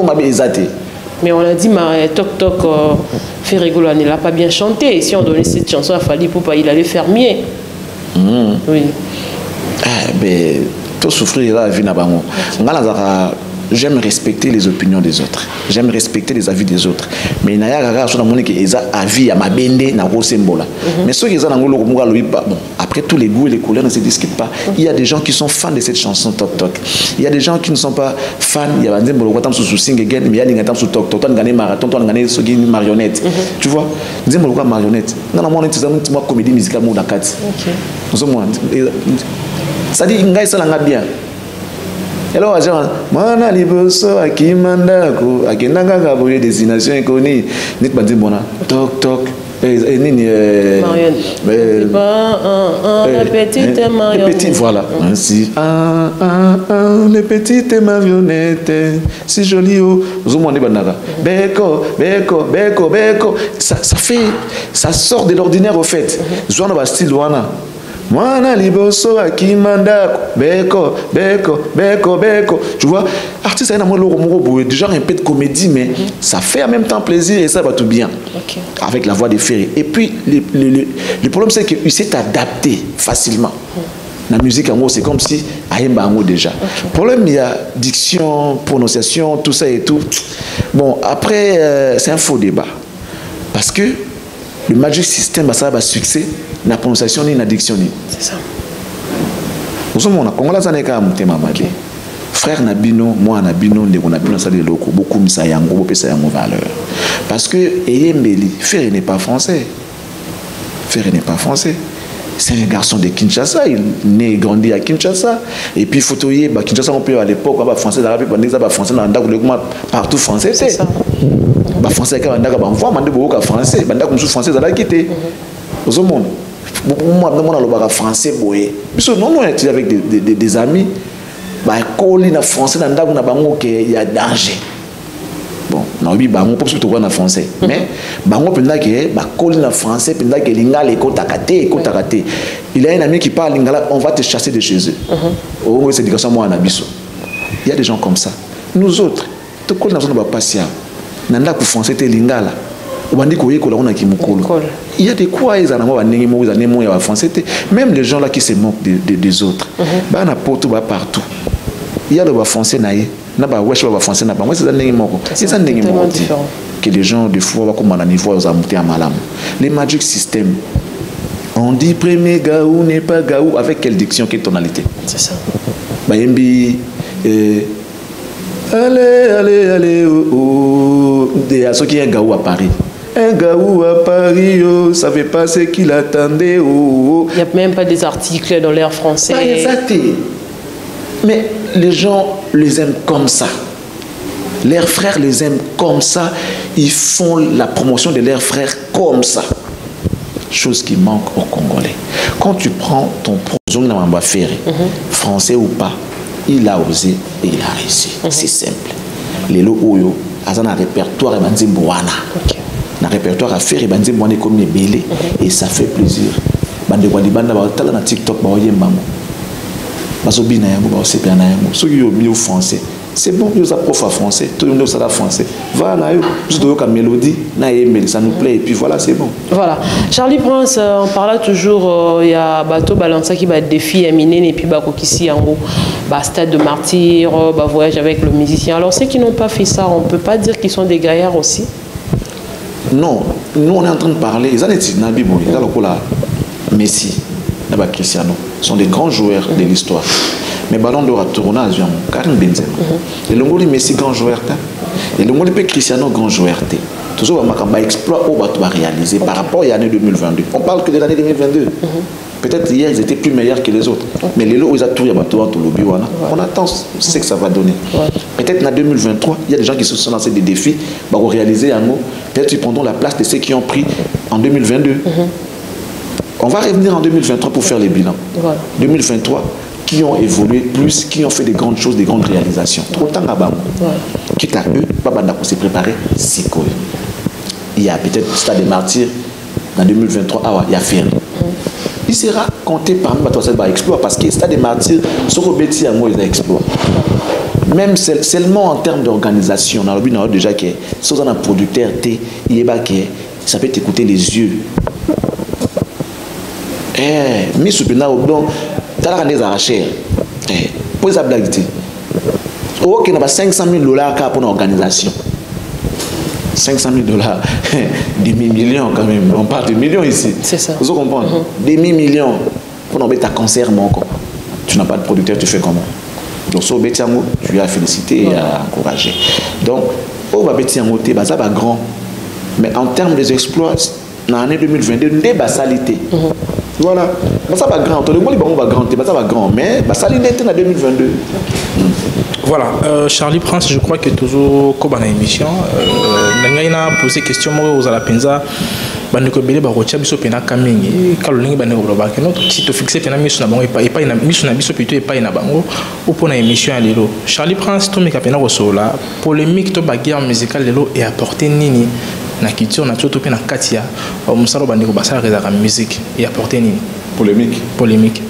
mabe ezate. Mais on a dit Toc Toc faire rigoler, il n'a pas bien chanté. Et si on donnait cette chanson à Fally Ipupa, il allait faire mieux. Oui. Ben tout souffrir la vie na bango. J'aime respecter les opinions des autres. J'aime respecter les avis des autres. Mais il y a des gens qui ont avis à ma bende na symbole. Mais ceux qui ont bon, après tous les goûts et les couleurs ne se discutent pas. Il y a des gens qui sont fans de cette chanson Toc Toc. Il y a des gens qui ne sont pas fans. Il y a des gens qui sont sing again, mais il y a des gens qui sont Toc Toc. Toi, tu as gagné marathon, toi, tu as gagné une marionnette. Tu vois? Dis moi marionnette. Non, non, moi, c'est une comédie musicale mon dakat. Ça dit ngai ça l'a bien. Alors, mana liboso akimandako akenanga kaboye destination inconnue nit bandi bona Toc Toc nini la petite marionnette voilà ainsi les petites marionnettes si joli vous m'en banaka beko ça sort de l'ordinaire au fait joana ba style wana Mwana liboso akimandako beko tu vois artiste a un logo déjà un peu de comédie mais ça fait en même temps plaisir et ça va tout bien avec la voix de Ferry et puis le problème c'est qu'il s'est adapté facilement la musique en gros c'est comme si aïmba en gros déjà problème il y a diction prononciation tout ça et tout bon après c'est un faux débat parce que le Magic System ça va succès na prononciation ni na diction ni c'est ça nous on a Congolais ça n'est qu'à mutema mabe frère Nabino moi Nabino ndeko Nabino ça de loko beaucoup misa yango pesa yango valeur parce que Eyembeli Ferry n'est pas français c'est un garçon de Kinshasa il né et grandi à Kinshasa et puis photoyer bah Kinshasa on peut à l'époque bah français arabe bah ça bah français dans ndako partout français c'est ça bah français quand ndako bah on mande beaucoup français bah ndako musu français ça la quitter aux monde moi le français boye non on est avec des amis bah coller na français dans ndako na bango que il y a danger bon na obi bango pour surtout na français mais bango pendant que bah coller na français pendant que lingala ekotakate il y a un ami qui parle lingala on va te chasser de chez eux oh c'est éducation moi na biso il y a des gens comme ça nous autres to coller na zone ba passia na ndako français te lingala il y a des quoi ils en français même les gens là qui se moquent des autres bah na porte bah partout il y a le français naïe na ba wesh ba français na ba moi c'est ça que les gens des fois comme à niveau aux amonter à malam les Magic System on dit premier gaou n'est pas gaou avec quelle diction quelle tonalité c'est ça bah yembi allez de à ceux qui est gaou à Paris. Un gaou à Paris, oh, ça fait pas ce qu'il attendait. Oh. Il n'y a même pas des articles dans l'air français. Pas exact. Mais les gens les aiment comme ça. Leurs frères les aiment comme ça. Ils font la promotion de leurs frères comme ça. Chose qui manque aux Congolais. Quand tu prends ton projet Ferry, français ou pas, il a osé et il a réussi. C'est simple. Les lots aza na répertoire banzimbo wana na répertoire à faire banzimbo wana comme belé et ça fait plaisir bande kwa libanda ba tala na TikTok ba oyemba mo basobi na yango ba osepia na yango soki yo mieux français c'est bon yo za prof français tout le monde ça français voilà yo juste yo ka mélodie na yemeli ça nous plaît et puis voilà c'est bon. Voilà, Charlie Prince on parle toujours il y a bateau balança qui va défi Aminene et puis ba kokisi yango ba stade de martyr ba voyage avec le musicien. Alors ceux qui n'ont pas fait ça, on peut pas dire qu'ils sont des gaillards aussi? Non, nous on est en train de parler ils ont na Bible ils ont la Messi na Cristiano sont des grands joueurs de l'histoire. Mais ballon d'or a tourné à Zion, Karim Benzema. Et le Ngoli Messi grand joueur et le Ngoli Cristiano grand joueur. Toujours un exploit au bateau à réaliser par rapport à l'année 2022. On parle que de l'année 2022. Peut-être hier ils étaient plus meilleurs que les autres. Mais les lots ils ont tout le bio. On attend ce que ça va donner. Peut-être en 2023 il y a des gens qui se sont lancés des défis pour réaliser un mot. Peut-être ils prendront la place de ceux qui ont pris en 2022. On va revenir en 2023 pour faire les bilans. 2023, qui ont évolué plus, qui ont fait des grandes choses, des grandes réalisations. Trop de temps à Bamou. Quitte à eux, Babanda pour se préparer, c'est quoi. Il y a peut-être le Stade des Martyrs en 2023, il y a Ferry. Il sera compté parmi les exploits parce que le Stade des Martyrs, ce qu'on peut dire, il y a exploit. Même seulement en termes d'organisation, on a déjà que si on a un producteur, ça peut t'écouter les yeux. Mais soupena au don t'as des arrachés pour les blagues ok on a $500,000 pour une organisation $500,000 demi-millions quand même on parle de millions ici c'est ça vous comprenez demi-millions pour nous mettre à concert tu n'as pas de producteur tu fais comment donc sur Betiango tu as félicité et à encourager donc au Betiango t'es basé à grand mais en termes des exploits dans l'année 2022 des basalités voilà, ça va grand. Tout le monde va grand, ça va grand, mais ça l'était en 2022. Voilà, Charlie Prince, je crois que toujours comme dans l'émission, on a posé question aux Alapenza, bandeko belé ba rotia biso pena kamingi, kalolingi bandeko bloba que notre site fixé pena miso na bango et pas na miso na biso plutôt et pas na bango ou pour na émission à lelo. Charlie Prince to me kapena rosola, polémique to ba guerre musicale lelo et apporter nini na culture na tout pena katia au musalo bandeko basala rezaka musique et apporter nini polémique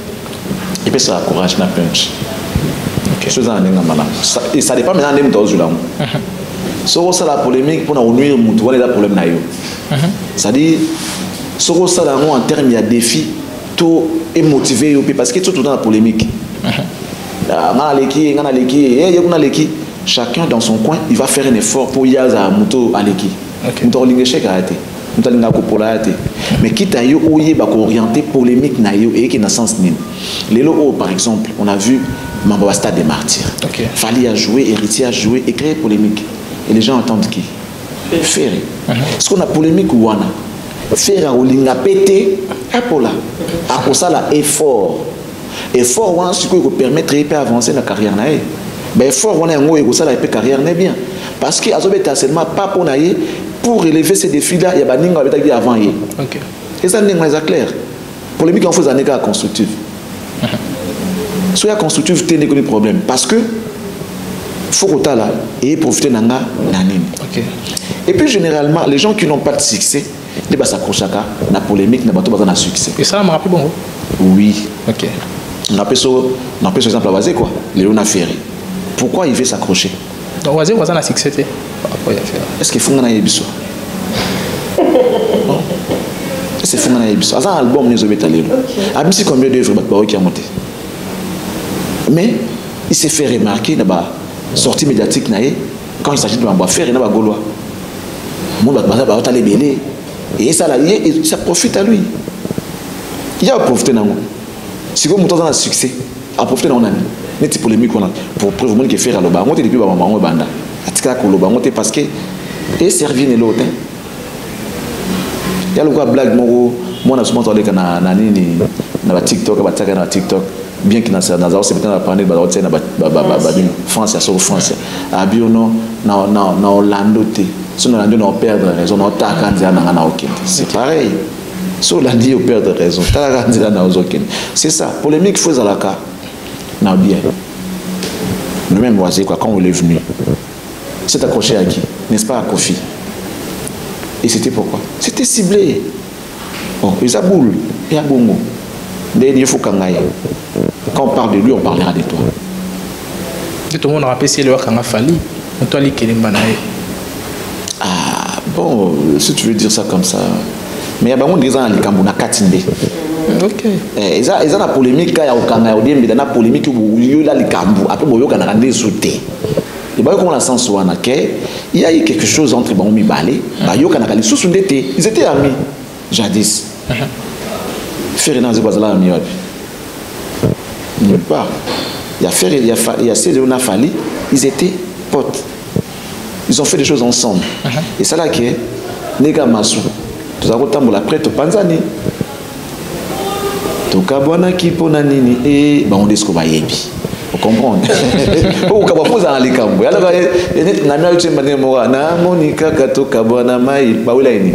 et puis ça encourage na punch chose en ngamba et ça dépend maintenant dem dans là so ça la polémique pour na nuire mutu wala la problème na yo ça dit so ça là en termes il y a défi tout est motivé parce que tout dans la polémique chacun dans son coin il va faire un effort pour y aller à muto aleki mais quitte à yo orienté polémique na yo et qui n'a sens ni les locaux par exemple on a vu Mambo Stade des Martyrs Fali a joué Héritier a joué et créé polémique et les gens entendent qui Ferry ce qu'on a polémique ou wana Ferry olinga pété apola akosala effort wana ce qui peut permettre de avancer dans la carrière na ben effort wana ngo ekosala pe carrière n'est bien parce que azobeta seulement pas pour naïe pour relever ces défis là il y a baninga betaki avant hier et ça n'est pas clair polémique en faisant des cas constructifs soit constructif t'es des problèmes parce que faut que là et profiter nanga nanine et puis généralement les gens qui n'ont pas de succès les bas s'accrochent à la polémique n'a pas tout de succès et ça me rappelle bon oui on appelle ça exemple basé quoi Léona Ferry pourquoi il veut s'accrocher donc Wazé a succès est-ce qu'il faut qu'on aille biso est-ce qu'il faut qu'on aille biso un album nous obéit à l'élo abisi combien d'œuvres qui a monté mais il s'est fait remarquer dans la sortie médiatique quand il s'agit de Mambo Ferry dans la Gaulois monde va aller belé et ça profite à lui il a profité dans moi si vous montez dans le succès à profiter dans mon ami mais c'est polémique pour preuve que faire à l'oba on depuis maman banda atika ko loba on parce que et servir ne l'autre il y a le quoi blague moi na souvent parler na nini na TikTok na TikTok bien qu'il na c'est peut-être na parler ba hôtel na France sur France abiono na Orlando te si on a dû perdre raison on t'a candidat na ok c'est pareil sur la dit on perdre raison t'a candidat na ok c'est ça polémique faut à la cas na bien nous même voici quoi quand on est venu c'est accroché à qui n'est-ce pas, à Kofi. Et c'était pourquoi? C'était ciblé. Bon, ils aboulent, et à Bongo. Quand on parle de lui, on parlera de toi. Tout le monde rappelle si le Wakanga Fali. Ah, bon, si tu veux dire ça comme ça. Mais il y a beaucoup de gens qui ont Katinde. Ok. Ils ont la polémique, il y a une polémique où il y a les Kambu. Après, il y a des sautés. Et bien, comme on a sens, il y a eu quelque chose entre Baoumi et Balé. Ils étaient amis, jadis. Faire une azébazala ami. Nulle part. Il y a Cédé Fali, ils étaient potes. Ils ont fait des choses ensemble. Et c'est là que Nega Massou, tout à l'heure, après, tu penses à ni. Tu kabwana ki pona nini et on dit ce qu'on va y vous comprenez? Au Kabapoza à l'Ikambo. Alors, il y a un peu na Monica Kato Kabwana Mai, Baoulaini.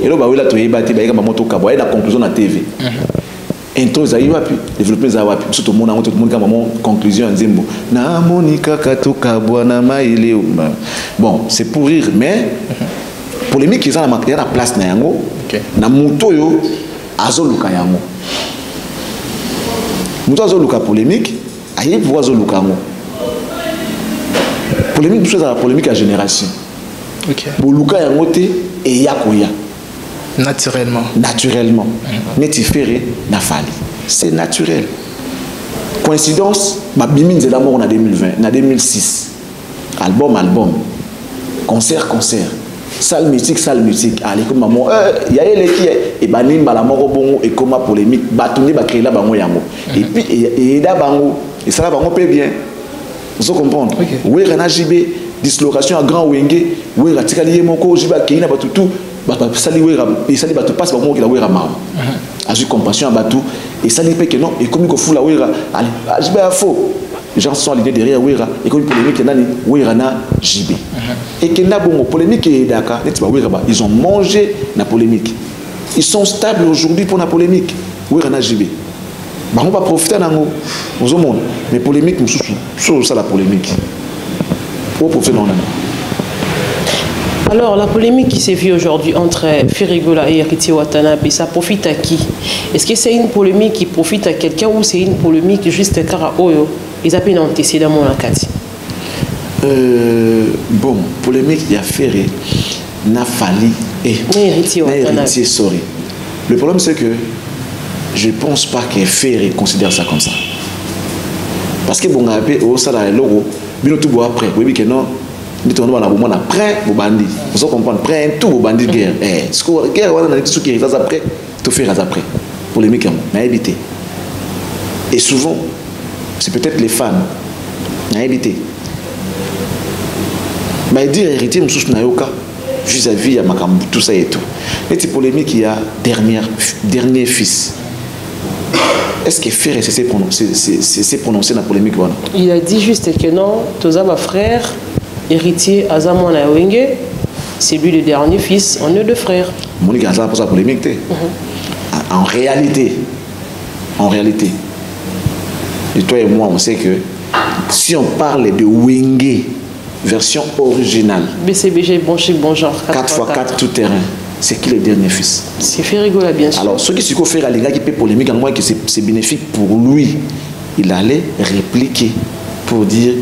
Et là, Baoula, tu es battu, il y a un peu la conclusion à la TV. Intro, ça y va, puis développer ça va, puis tout le monde a une conclusion en Zimbo. Na Monica Kato Kabwana Mai, bon, c'est pour rire, mais polémique, il y a la place na yango, na Moutoyo, Azoluka yango. Moutoyo Azoluka polémique. Aïe, vous voyez le Lukango. Polémique, c'est la polémique à génération. Ok. Pour Luka Yangote et Yakoya. Naturellement. Naturellement. Netiféré, Nafali. C'est naturel. Coïncidence, ma Bimin c'est la mort en 2020, en 2006. Album. Concert. Salle musique. Allez, comme maman, il y a les qui et banim la mort au bon et comme polémique, batourné, créer la bango yango. Et puis, et da bango. Et ça, on peut bien. Vous comprenez? Oui, il y a JB, dislocation à Grand Wenge, oui, il y a Tikali Moko, JB, qui n'a pas tout, ça lui ça lui passe par moi qui la ouera mal. Agir compassion à Batou, et ça lui fait que non, et comme il faut la ouera, allez, JB a faux. Les gens sont à l'idée derrière ouera, et comme une polémique, il y a ouera na JB. Et qu'il y a bon polémique et Dakar, ils ont mangé la polémique. Ils sont stables aujourd'hui pour la polémique. Ouera na JB. On va profiter d'un mot. Mais polémique, c'est ça la polémique. Pour profiter d'un mot. Alors, la polémique qui s'est vue aujourd'hui entre Ferigola et Héritier Watanabe, ça profite à qui? Est-ce que c'est une polémique qui profite à quelqu'un ou c'est une polémique juste car à Oyo? Ils appellent antécédemment la Kati. Bon, polémique, il y a Ferré, Nafali et Héritier, sorry. Le problème, c'est que je ne pense pas que Ferré considère ça comme ça. Parce que bon, au salaire logo, bien tout après, oui, que non, nous tournons dans le moment après, vous bandits. Vous comprenez, après tout, vous bandits de guerre. Ce que guerre, on a des trucs qui arrivent après, tout faire après. Polémique, on a évité. Et souvent, c'est peut-être les fans, on a évité. Mais dire héritier, je suis vis-à-vis de tout ça et tout. Et cette polémique, il y a dernier fils. Est-ce que Ferré s'est prononcé dans la polémique? Il a dit juste que non, Toza, ma frère, héritier Azamon Wenge, c'est lui le dernier fils, on est deux frères. Monique Azam pour sa polémique. En réalité, et toi et moi, on sait que si on parle de Wenge, version originale, BCBG, bon chic, bon genre, 4x4 tout terrain. C'est qui le dernier fils? C'est Ferigola, bien sûr. Alors, ce qui se fait à les gars qui peut polémique, en moi, que c'est bénéfique pour lui, il allait répliquer pour dire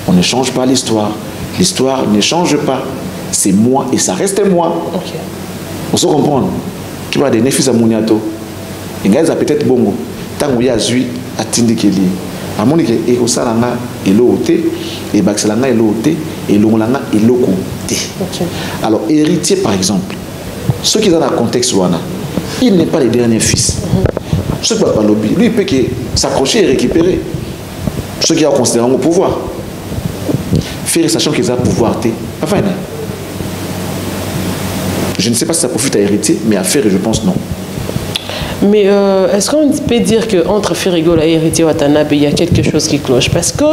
on ne change pas l'histoire. L'histoire ne change pas. C'est moi et ça reste moi. Ok. On se comprend. Qui va donner fils à Mouniato? Les gars, ils ont peut-être bongo. Tant qu'il y a Zui, à Tindikeli. À mon équipe, et au salanga, et l'auté, et Baxalanga, et l'auté, et l'ongolanga, et l'okoté. Alors, héritier, par exemple, ceux qui sont dans le contexte, il n'est pas le dernier fils. Ceux qui ne pas lobby, lui, il peut s'accrocher et récupérer. Ceux qui ont considéré au pouvoir. Faire sachant qu'ils ont le pouvoir. Enfin, je ne sais pas si ça profite à héritier, mais à faire, je pense non. Mais est-ce qu'on peut dire qu'entre Ferigola et Héritier Watanabe, il y a quelque chose qui cloche? Parce que,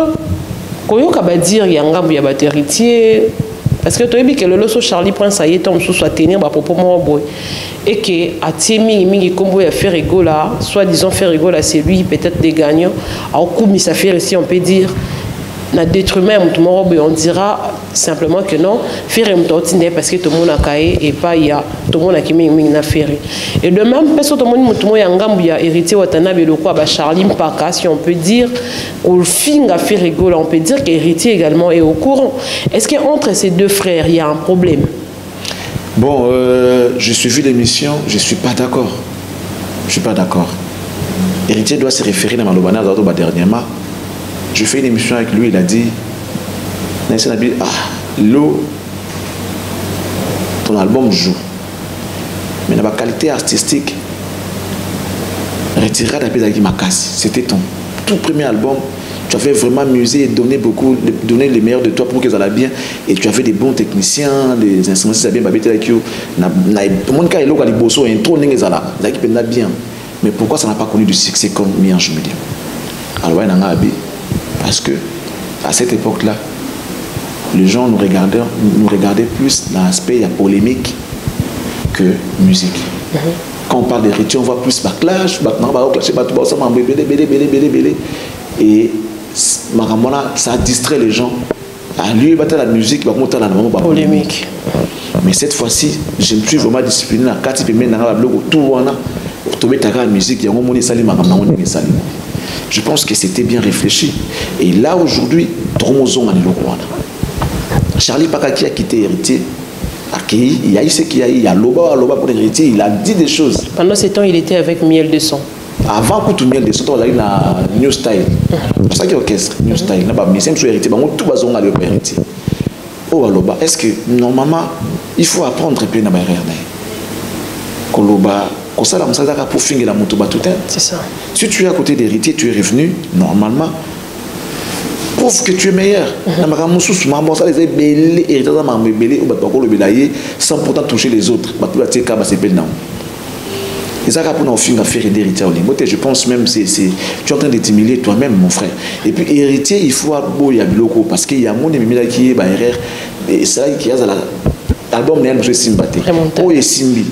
quand on va dire qu'il y a un héritier, parce que tu as vu que le loso Charlie prend ça y est, on soit tenir propos moi et que à Tiemi combo à Ferigola, soit disant Ferigola c'est lui peut-être des gagnants, à coup ça fait ici on peut dire na détrument on dira simplement que non faire parce que tout le monde a caillé et pas il y a tout le monde a qui na faire et de même parce que tout le monde ya ngambu ya héritier Watanabe le quoi Charlie Mpaka si on peut dire au fin à faire rigolo on peut dire qu'héritier également est au courant. Est-ce qu'entre ces deux frères il y a un problème? Bon, j'ai suivi l'émission, je suis pas d'accord. Je suis pas d'accord. Héritier doit se référer à Malobana dernièrement. Je fais une émission avec lui, il a dit l'eau, ton album joue. Mais dans la qualité artistique, retiré d'Apézaki Makassi. C'était ton tout premier album. Tu avais vraiment musé et donné le meilleur de toi pour que ça aille bien. Et tu avais des bons techniciens, des instruments, ça bien, bien. Mais pourquoi ça n'a pas connu du succès comme Miange Medium? Alors, parce que à cette époque-là, les gens nous regardaient plus dans l'aspect polémique que musique. Quand on parle d'héritier, on voit plus backlash, et ça a distrait les gens. À lui, la musique, polémique. Mais cette fois-ci, je me suis vraiment discipliné. Je pense que c'était bien réfléchi. Et là, aujourd'hui, Charlie Pakaki a quitté Héritier. Il y a eu ce qu'il y a eu. Il y a Loba pour Héritier. Il a dit des choses. Pendant ce temps, il était avec Miel de Son. Avant que tout Miel de Son, on a eu la New Style. C'est pour ça qu'il y a orchestre. New Style. Mais c'est un Héritier. Tout va aller au Héritier. Oh, Loba. Est-ce que, normalement, il faut apprendre un peu dans la Koloba. C'est ça. Si tu es à côté d'héritier, tu es revenu, normalement, prouve que tu es meilleur. Sans pourtant toucher les autres. Je pense même que tu es en train de t'humilier toi-même, mon frère. Et puis, héritier, il faut avoir parce qu'il y a un monde qui est erreur. Et c'est là qu'il y a l'album de Simbaté. Oh, et Simbi.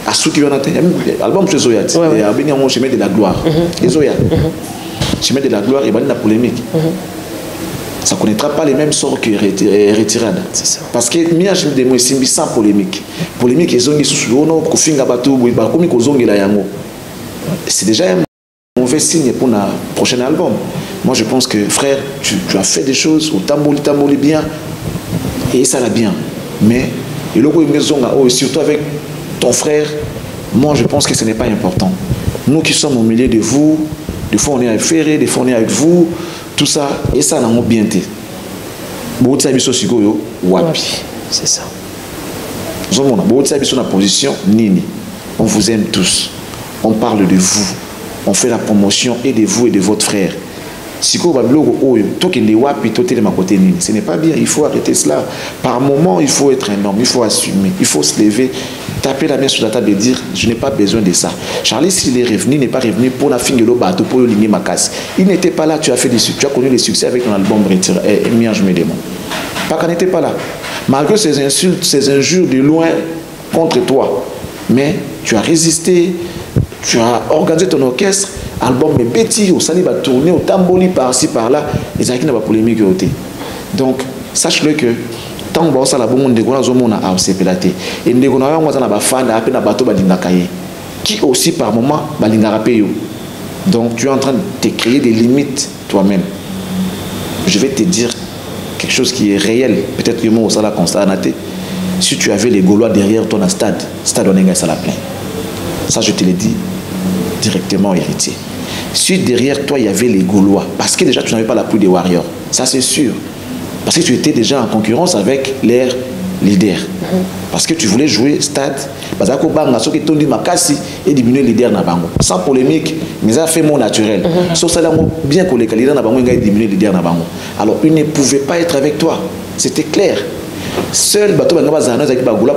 À ceux qui ont l'album de Zoyat, et à venir au chemin de la gloire. Les Zoyat. Chemin de la gloire et la polémique. Ça ne connaîtra pas les mêmes sorts que Retirade. Parce que Mia de moi Simbi sans polémique. Polémique, ils ont dit c'est déjà un mauvais signe pour le prochain album. Moi je pense que frère, tu as fait des choses au tamboli bien et ça va bien. Mais surtout avec ton frère, moi je pense que ce n'est pas important. Nous qui sommes au milieu de vous, des fois on est avec Ferré, des fois on est avec vous, tout ça, et ça n'a pas bien été. C'est ça. Position, Nini. On vous aime tous. On parle de vous. On fait la promotion et de vous et de votre frère. Ce n'est pas bien, il faut arrêter cela. Par moment, il faut être un homme, il faut assumer, il faut se lever, taper la main sur la table et dire je n'ai pas besoin de ça. Charlie, s'il est revenu, il n'est pas revenu pour la fin de l'eau, pour ligner ma casse. Il n'était pas là, tu as connu les succès avec ton album Miange Medium. Pas qu'on n'était pas là. Malgré ces insultes, ces injures de loin contre toi, mais tu as résisté, tu as organisé ton orchestre. Album mais Betty au Sali va tourner au tamboli par-ci par-là et ça qui n'a pas polémique côté. Donc sache-le que tant que ça la bonne de gona zomona a sepelaté et de gona on na ba fan a peine bateau balinga kaye qui aussi par moment balinga rapeyo. Donc tu es en train de te créer des limites toi-même. Je vais te dire quelque chose qui est réel, peut-être que moi au sala constaté. Si tu avais les Gaulois derrière ton stade on ça la plein. Ça je te l'ai dit directement héritier. Si derrière toi il y avait les Gaulois, parce que déjà tu n'avais pas l'appui des Warriors, ça c'est sûr, parce que tu étais déjà en concurrence avec leurs leaders, parce que tu voulais jouer stade, et diminuer les leaders sans polémique, mais ça fait mon naturel. Sauf ça bien que les leaders diminuer les leaders. Alors ils ne pouvaient pas être avec toi, c'était clair. Seul bateau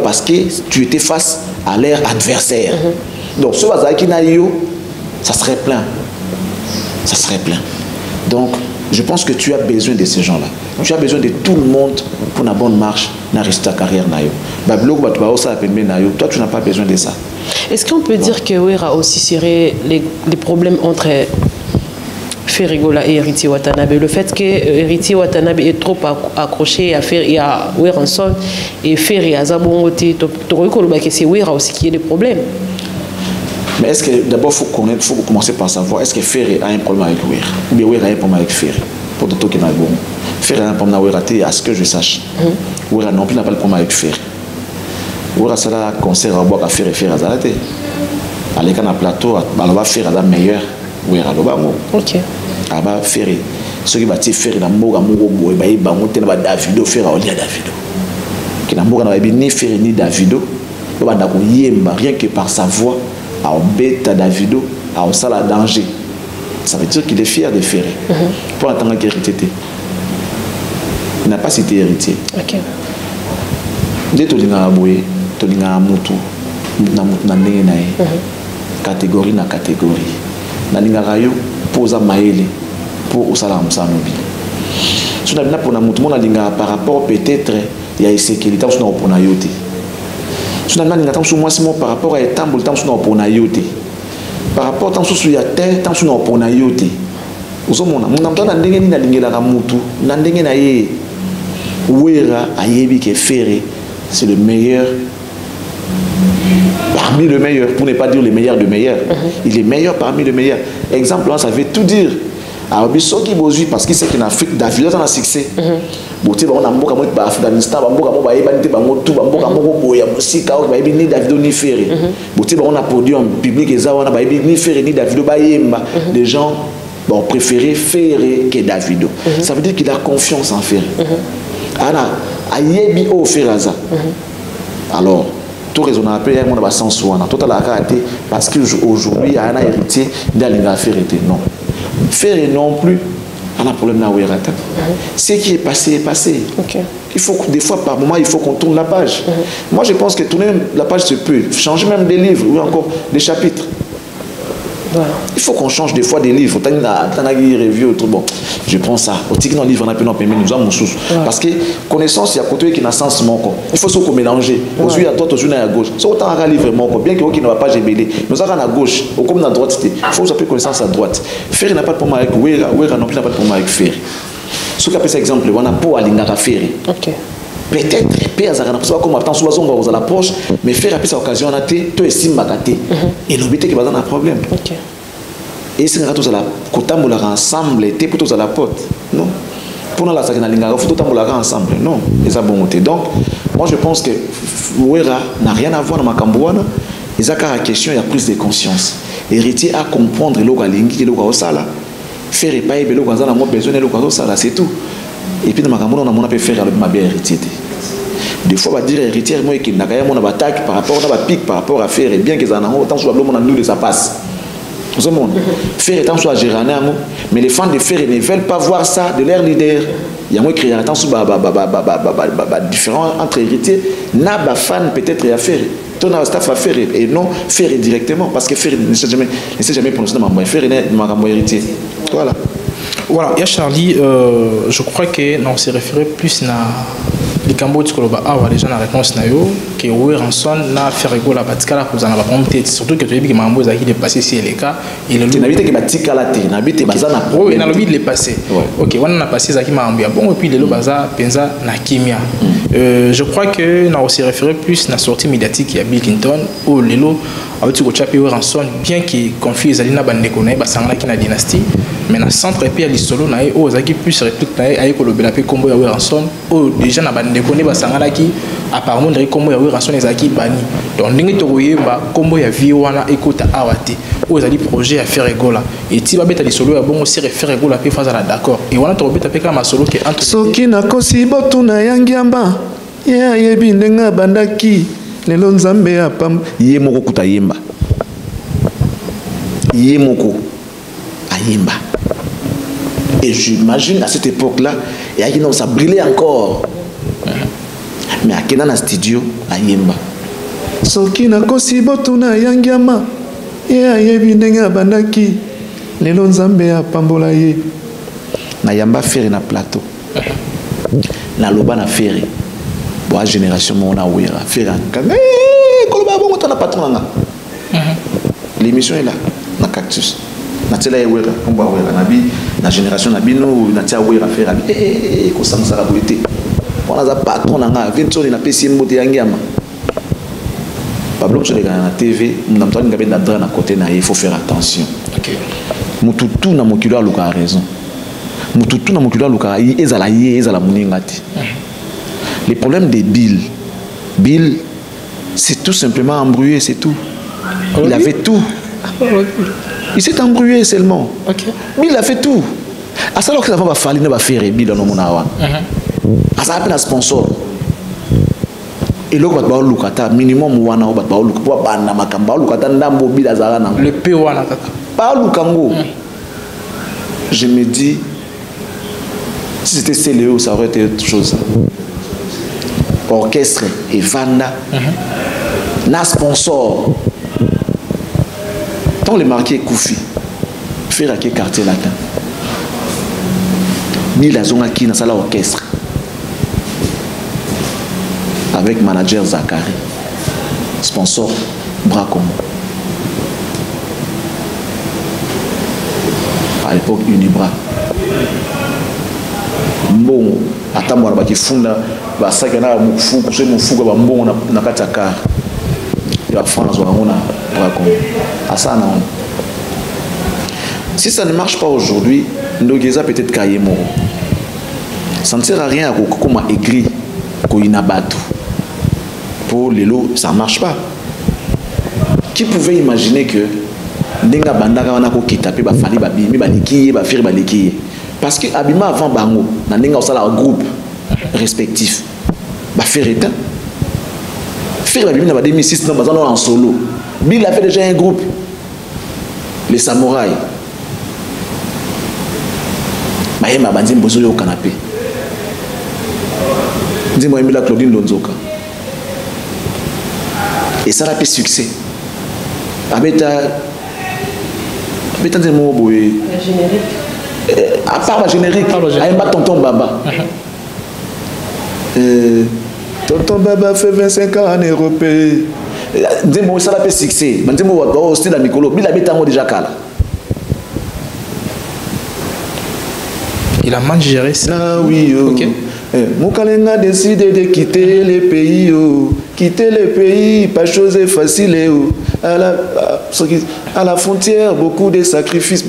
parce que tu étais face à leur adversaire. Donc ce bazaki na yo, ça serait plein. Ça serait plein. Donc je pense que tu as besoin de ces gens-là. Tu as besoin de tout le monde pour une bonne marche dans ta carrière na yo. Toi tu n'as pas besoin de ça. Est-ce qu'on peut dire que Wera aussi serait les problèmes entre Ferregola et Héritier Watanabe. Le fait que Héritier Watanabe est trop accroché à faire et à Weranson et faire et à Zabongote, c'est Wera aussi qui est le problème. Mais est-ce que d'abord faut commencer par savoir est-ce que Ferre a un problème avec Wera ou bien Wera a un problème avec Ferre pour tout qui n'a bon. Ferre a un problème avec Wera à ce que je sache. Wera non plus n'a pas le problème avec Ferre. Wera ça là concert à boire à Ferre et Ferre à Zalate. Aller quand on a plateau, on va faire la meilleure. Wera lo bango. OK. Aba Ferre. Ceux qui bâti Ferre na mboga moko boy ba bango tena ba Davido Ferre au lia Davido. Qui na mboga na ba ni Ferre ni Davido. Lo ba ndako yemba rien que par sa voix. À bêta Davido, à Osala danger. Ça veut dire qu'il est fier de Ferre. Pour entendre qu'héritier. Il n'a pas cité héritier. Ok. Dès que tu as aboué, tu as mutu, catégorie na catégorie. Na rayo posa maele pour Osala Msanobi. Si on a pour na mutu, par rapport peut-être il y a sécurité pour na yote. Si on a par rapport à Etambul, par rapport à ce ya terre, tant sur pour na yote. Vous avez mon amton na ndenge ni na lingela ka mutu, na ndenge na ye. Wera ayebi ke Ferre, c'est le meilleur parmi le meilleur, pour ne pas dire le meilleur de meilleur. Il est meilleur parmi les meilleurs. Exemple, ça veut tout dire. Alors, qui bozui parce qu'il sait qu'en Afrique, Davido a un succès. Boté, on a beaucoup de Afghanistan, on a beaucoup de ni Davido ni Ferre. Boté, on a podium public et ça, on a ni Ferre ni Davido. Les gens ont préféré Ferre que Davido. Ça veut dire qu'il a confiance en Ferre. Ayebi o Ferraza. Alors, tout raisonnable, il y a un sens tout à la caractère parce qu'aujourd'hui, il y a un héritier d'Alinga Ferre. Non. Ferre non plus, on a un problème là où il y a ce qui est passé est passé. Okay. Il faut des fois par moment il faut qu'on tourne la page. Moi je pense que tourner la page se peut, changer même des livres ou encore des chapitres. Voilà. Il faut qu'on change des fois des livres. Review, bon, je prends ça. Au titre dans le livre, on a pu nous permettre nous sous. Parce que connaissance, il y a côté qui n'a sens manquant. Il faut se mélanger. Aujourd'hui à droite, aujourd'hui à gauche. C'est autant un livre manquant. Bien qu'il n'a pas gébélé. Nous avons à gauche, au comme à droite, il faut s'appeler connaissance à droite. Ferre n'a pas de problème avec Wera, Wera non plus n'a pas de problème avec Ferre. Ce qu'on appelle exemple, on a pour aller à Ferre. OK. Peut-être, comme attend sous la zone, vous l'approche, mais faire après cette occasion, tu es si magaté. Et l'obité qui va dans un problème. Et si nous avons ensemble, tu es plutôt à la porte. Non. Pour nous, il faut tout ensemble. Non. Et ça bon côté. Donc, moi je pense que Wera n'a rien à voir dans ma cambouana. Il y a une question, il y a prise de conscience. Héritier à comprendre le galingi, le gaosala. Faire et pas le gazana, moi besoin de le gaosala, c'est tout. Et puis dans ma cambouana, on a pu faire avec ma bien héritier. Des fois, on va dire héritier, moi qui n'a pas mon attaque par rapport à pic, par rapport à faire, et bien qu'ils en ont autant sur le monde, nous de ça passe. Tout le monde. Faire étant sur la Gérane, mais les fans de Ferre ne veulent pas voir ça de leur leader. Il y a moi qui créé attention différent entre héritiers, n'a pas fan peut-être à faire. Ton staff à faire et non faire directement parce que Ferre ne sait jamais prononcer ma mère. Ferre est ma héritier. Voilà. Voilà, il y a Charlie, je crois que non, c'est référé plus à les Cambodges que les gens la réponse na yo que Weranson na Ferrego la batikala pour en avoir peut-être surtout que tu dis que Mambo Zaki est passé si les cas et le n'habite que batikala te n'habite bazana oui na lobby de les passer OK on a passé Zaki Mambo bon et puis le baza penza na kimia je crois que na aussi référé plus na sortie médiatique ya Bill Clinton ou lelo auti ko chapi Weranson bien qu'il confie Zalina bandeko na basanga ki na dynastie mais na centre et puis à l'isolo na e o Zaki plus réplique na e ko lobela pe combo ya Weranson o déjà na bandeko ne basanga ki apparemment de combo ya Weranson ezaki bani donc ndenge to koyeba combo ya vie wana ekota awate o ezali projet à faire egola et ti ba beta l'isolo ya bongo si refaire egola pe faza la d'accord et wana to beta pe kama solo ke entre soki na kosi botuna yangiamba ya yebi ndenga bandaki lelo nzambe ya pam ye moko kuta yemba ye moko ayemba et j'imagine à cette époque là et à qui non ça brillait encore mais à Kena na studio ayemba soki na kosi botuna yangiamba ya yebi ndenga bandaki lelo nzambe ya pambola ye na yamba Ferre na plateau na loba na Ferre boa génération mona Wera Ferre kanga koloba bongo tana patron nga l'émission est là na Cactus na tela Wera komba Wera na bi la génération na bino na tia wera faire ko samsa la beauté on a patron nga 20 na pesi mbote yangiama Pablo sur les na TV n'amtani ngabe na dra na côté na il faut faire attention. OK. Mututu na mokilo a luka raison. Mututu na mokilo a luka ezala muningati. Les problèmes des Bill c'est tout simplement embrouillé, c'est tout. Il avait tout. Il s'est embrouillé seulement. OK. Bill a fait tout. À ça alors que ça va falloir ne va faire Bill no monawa. À ça appelle un sponsor. Et là va ba lukata minimum wana ba luka po bana makamba lukata ndambo Bill azala na. Le P wana kaka. Pas lukango. Je me dis si c'était Céléo ça aurait été autre chose. Orchestre et Vanda. Na sponsor. Tant les marqués Koufi, faire à quel quartier latin. Ni la zone qui dans la orchestre. Avec manager Zachary. Sponsor Bracomo. À l'époque Unibra. Bon, attends moi qui funda ba sagana mufu ko mufuga ba mbongo na kataka. Ya France on a Bracomo. Asana. Si ça ne marche pas aujourd'hui, Ndogeza peut-être Kayemoro. Ça ne sert à rien à comment écrit Koinabatu. Pour les lots, ça ne marche pas. Qui pouvait imaginer que Ndenga Bandaka wana ko kitape ba fali ba bimi ba likiye ba firi ba likiye. Parce que Abima avant Bango, na Ndenga osala un groupe respectif. Ba faire éteint. Faire ba bimi na ba 2006 non bazana en solo. Bill a fait déjà un groupe. Les samouraïs. Maïma Bandim Bozo au canapé. Dis-moi, Emila Claudine Lonzoka. Et ça a fait succès. Abeta des mots, oui. La générique. À part la générique, Aïma Tonton Baba. Tonton Baba fait 25 ans en Europe. Dis-moi, ça a fait succès. Dis-moi, au style à Mikolo, il habite en déjà Kala. Il a mal géré ça. Ah oui, ok. Moukalenga décide de quitter le pays. Quitter le pays, pas chose facile. À la frontière, beaucoup de sacrifices.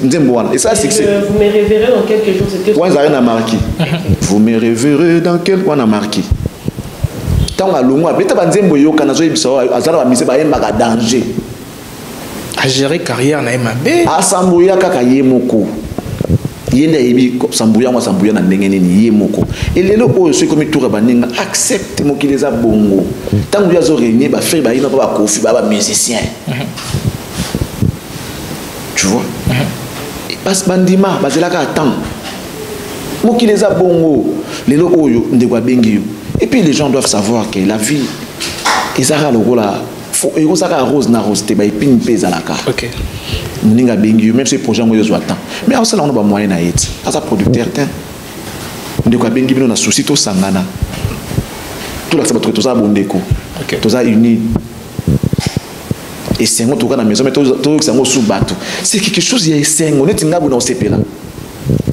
Et ça, c'est que vous me révérez dans quelques jours. C'était quoi ça a marqué. Vous me révérez dans quel point on a marqué. Tant à l'eau, peut-être que vous avez un danger. À gérer carrière, na MAB. À Samboya Kakayemoko. Yenda ebi sambuya moi sambuya na ndenge nini yemoko et lelo oyo ce comme tour baninga accepte mo kileza bongo tangu ya zo réunir ba frère ba ina ba kofi ba musicien tu vois passe bandima ba zelaka attend mo kileza bongo lelo oyo ndekwa bengi yo et puis les gens doivent savoir que la vie ezara lokola faut ezara rose na rose te ba epine pezalaka. OK. Ninga bengi même si projet moi yo attend mais à ça là on a pas moyen na être à sa producteur tin de quoi bengi bino na souci to sangana tout là ça va tout ça bondeko tout ça uni et c'est moi tout cas na maison mais tout ça moi sous bateau c'est quelque chose il y a c'est on est ngabo na osepela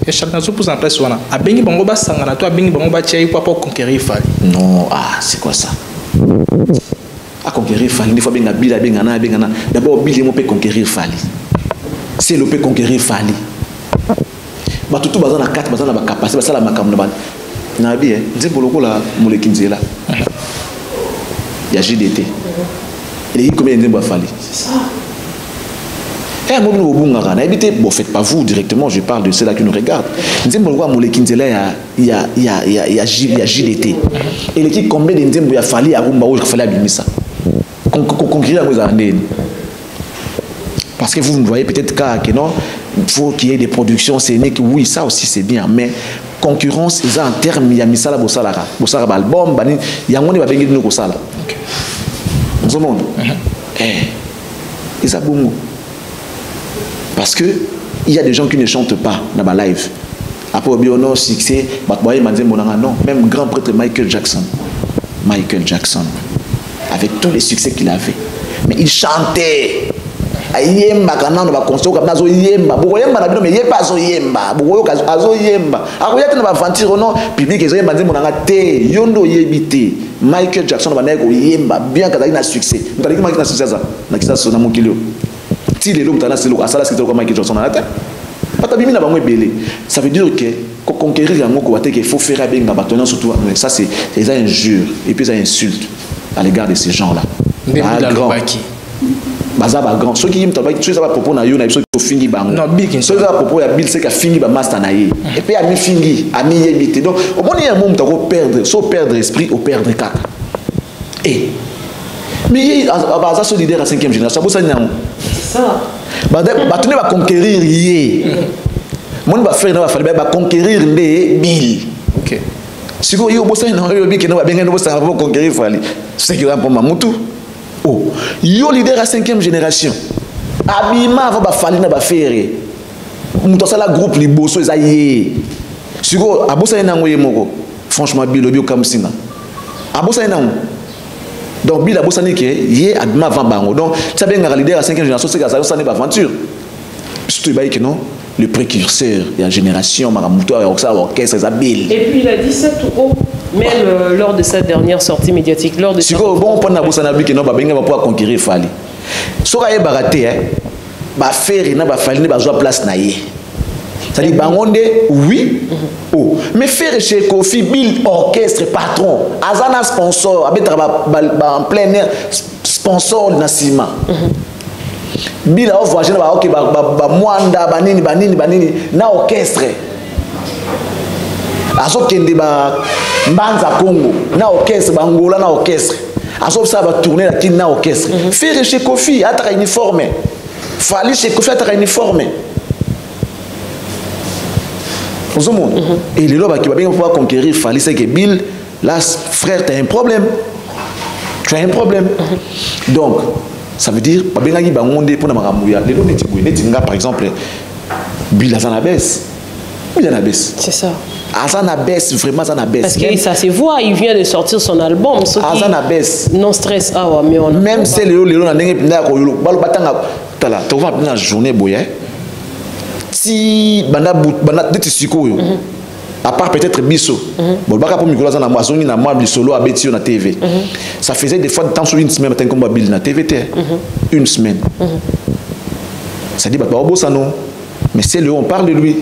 et chacun se pose en place wana a bengi bango ba sangana to a bengi bango ba tia pour conquérir Fali. Non, c'est quoi ça? À conquérir Fali, des fois benga bila bengana bengana d'abord Billy mo peut conquérir Fali. C'est le peut conquérir Fali. Ba tout bazana 4 bazana ba capacité basala makambo na bien nzembolo la molekinzela. Ya JDT. Il y a combien de Fali? C'est ça. Et moi nous obungara na habité bon faites pas vous directement, je parle de ceux-là qui nous regardent. Nzembolo molekinzela il y a JDT. Et l'équipe combien de nzembo ya Fali a rumba ou Fali abimisa. Conquérir à Mozambique. Parce que vous me voyez peut-être que non, il faut qu'il y ait des productions scéniques, oui, ça aussi c'est bien, mais concurrence, ils ont en termes, il y a Misala Bossalara, Bossara album, il y a un monde qui va venir nous Bossala. Dans ce monde. Et ça bon. Parce que il y a des gens qui ne chantent pas dans ma live. Après au biono succès, non, même grand prêtre Michael Jackson, avec tous les succès qu'il avait, mais il chantait. ayemba kana na ba construire comme nazo yemba boko yemba na bino mais yepa azo yemba boko azo yemba akoya tena ba aventure non public ezo yemba nzembo nanga te yondo yebite Michael Jackson ba naiko yemba bien kazali na succès mutali na succès ça na kisa so na mokilio ti lelo mutala selo asala skito comme Michael Jackson na ata pata bimina bango ebele ça veut dire que conquérir yango ko bateke faut faire benga batonyo surtout ça c'est injure et puis ça insulte à l'égard de ces gens là baza ba grand ceux qui me tabac ceux ça va propos na yo na ceux qui fingi bango non Bill ceux ça propos ya Bill c'est ka fingi ba master na ye et puis a mi fingi a mi yebité donc au moins il y a un moment où perdre so perdre esprit ou perdre kaka et mais baza so leader à 5e génération ça nyam ça ba tenir ba conquérir yé mon ba faire na ba fallait ba conquérir ndé Bill OK siko yo bossa na yo bi ke na ba benga no bossa ba conquérir fallait c'est qui va pour mamutu. Oh, yo leader à 5e génération. Abima va ba fali na ba faire. Muto sala groupe liboso ezaye. Siko abosa na ngoye moko. Franchement Bill obio comme singa. Abosa na ngo. Donc Bill abosa ni ke ye abima va bango. Donc ça benga leader à 5e génération c'est que ça ne pas aventure. Surtout ba que non le précurseur de la génération maramuto orchestre ça Bill. Et puis il a dit ça tout haut. Même lors de sa dernière sortie médiatique, lors de si bon on prend la bourse na biki non ba benga pour conquérir fali soka ye baraté ba faire na ba fali ne ba zo place na ye ça dit bangonde oui oh mais faire chez Kofi Bill orchestre patron azana sponsor abetra ba en plein air sponsor na ciment Bill a voyagé na ba OK ba mwanda banini na orchestre aso kende ba Mbanza Congo na orchestre bangola na orchestre aso ça va tourner la kin na orchestre faire chez Kofi ataka uniforme fali chez Kofi ataka uniforme aux monde et les loba qui va bien pouvoir conquérir fali c'est que Bill là frère tu as un problème donc ça veut dire ba benga ba ngonde pour na makamuya les loba netinga par exemple Bill azana baisse c'est ça. Azana baisse vraiment Azana baisse. Parce que ça se voit, il vient de sortir son album. Azana baisse. Non stress ah ouais mais on même c'est le na ndenge pinda ko balo batanga tala to va na journée boye. Si banda tete sikoyo. À part peut-être biso. Bon baka pour micro za na moi zongi na moi bisolo a betio na TV. Ça faisait des fois de temps sur une semaine matin comme Bill na TVT. Une semaine. Ça dit bah bossa non. Mais c'est le on parle de lui.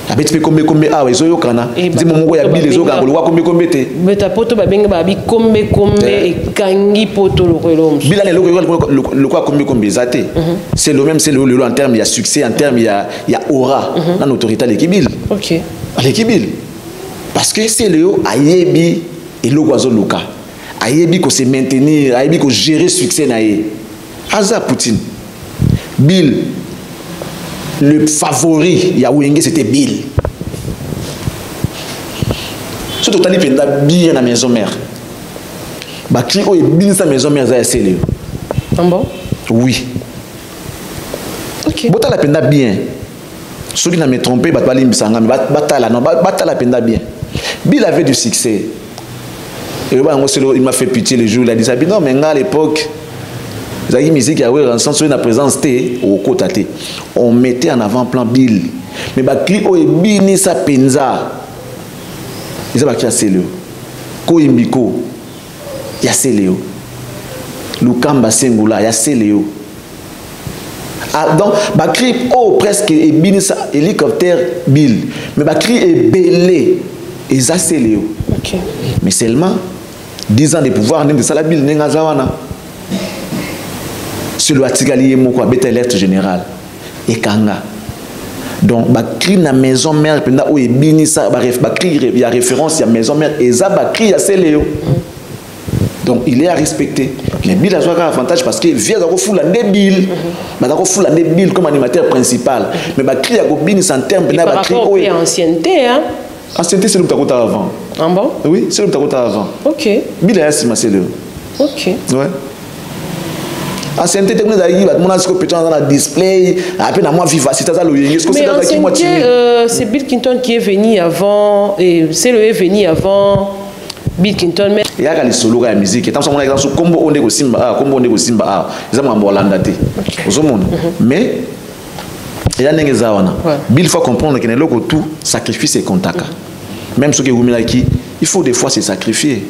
Abeti kombe ah ezo yokana ndi momo ya Bill ezo kango lokwa kombe te beta poto ba benga ba bi kombe e kangi poto lokelo Bill ale lokwa kombe zate c'est le même c'est le en termes il y a succès en termes il y a aura dans l'autorité de Bill OK avec Bill parce que c'est le ayebi et lokwazo loka ayebi ko se maintenir ayebi ko gérer succès na ye aza Poutine Bill le favori ya Wenge c'était Bill. Surtout tali penda bien na maison mère. Ba cri o bien sa maison mère za sélé. Ah bon? Oui. OK. Bota la penda bien. Ceux qui n'a me trompé ba bali mbisanga bata la non bata la penda bien. Bill avait du succès. Et il m'a fait pitié le jour il a dit ça non mais à l'époque la musique a eu sens sur la présence T au côté on mettait en avant-plan Bill mais ba cri o bini sa penza ils a ba cri Célio ko imbiko ya Célio Lukamba Sengula ya Célio donc ba cri o presque et bini sa hélicoptère Bill mais ba cri est belé et ça Célio OK mais seulement 10 ans de pouvoir de ça la Bill nenga zawana sur le Atigalier moko abeta alerte général et kanga donc ba cri na maison mère penda o ebini ça ba cri il y a référence ya maison mère et ça ba cri ya Célio donc il est à respecter mais Bill a joué un avantage parce que vient de foula de Bill ba da ko foula de Bill comme animateur principal mais ba cri ya ko bini sans terme penda ba cri o ancienneté hein ancienneté c'est le takota avant ah bon oui c'est le takota avant OK Bill a si Célio OK ouais ancienneté technique d'ailleurs va mon asiko pétant dans la display après na moi vivacité ça le yenge mais ancienneté c'est Bill Clinton qui est venu avant et c'est le est venu avant Bill Clinton mais il y a les solos la musique tant on a exemple combo on est au Simba combo on est au Simba ils ont en Hollande aux monde mais il y a des gens Bill faut comprendre que le tout sacrifice et contact même ceux qui vous qui il faut des fois se sacrifier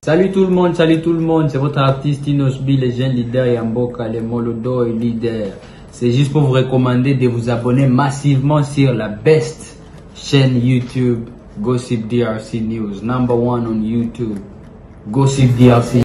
Salut tout le monde, c'est votre artiste Inosbi, le jeune leader Yamboka, le Molodo et leader. C'est juste pour vous recommander de vous abonner massivement sur la best chaîne YouTube, Gossip DRC News, #1 on YouTube, Gossip DRC.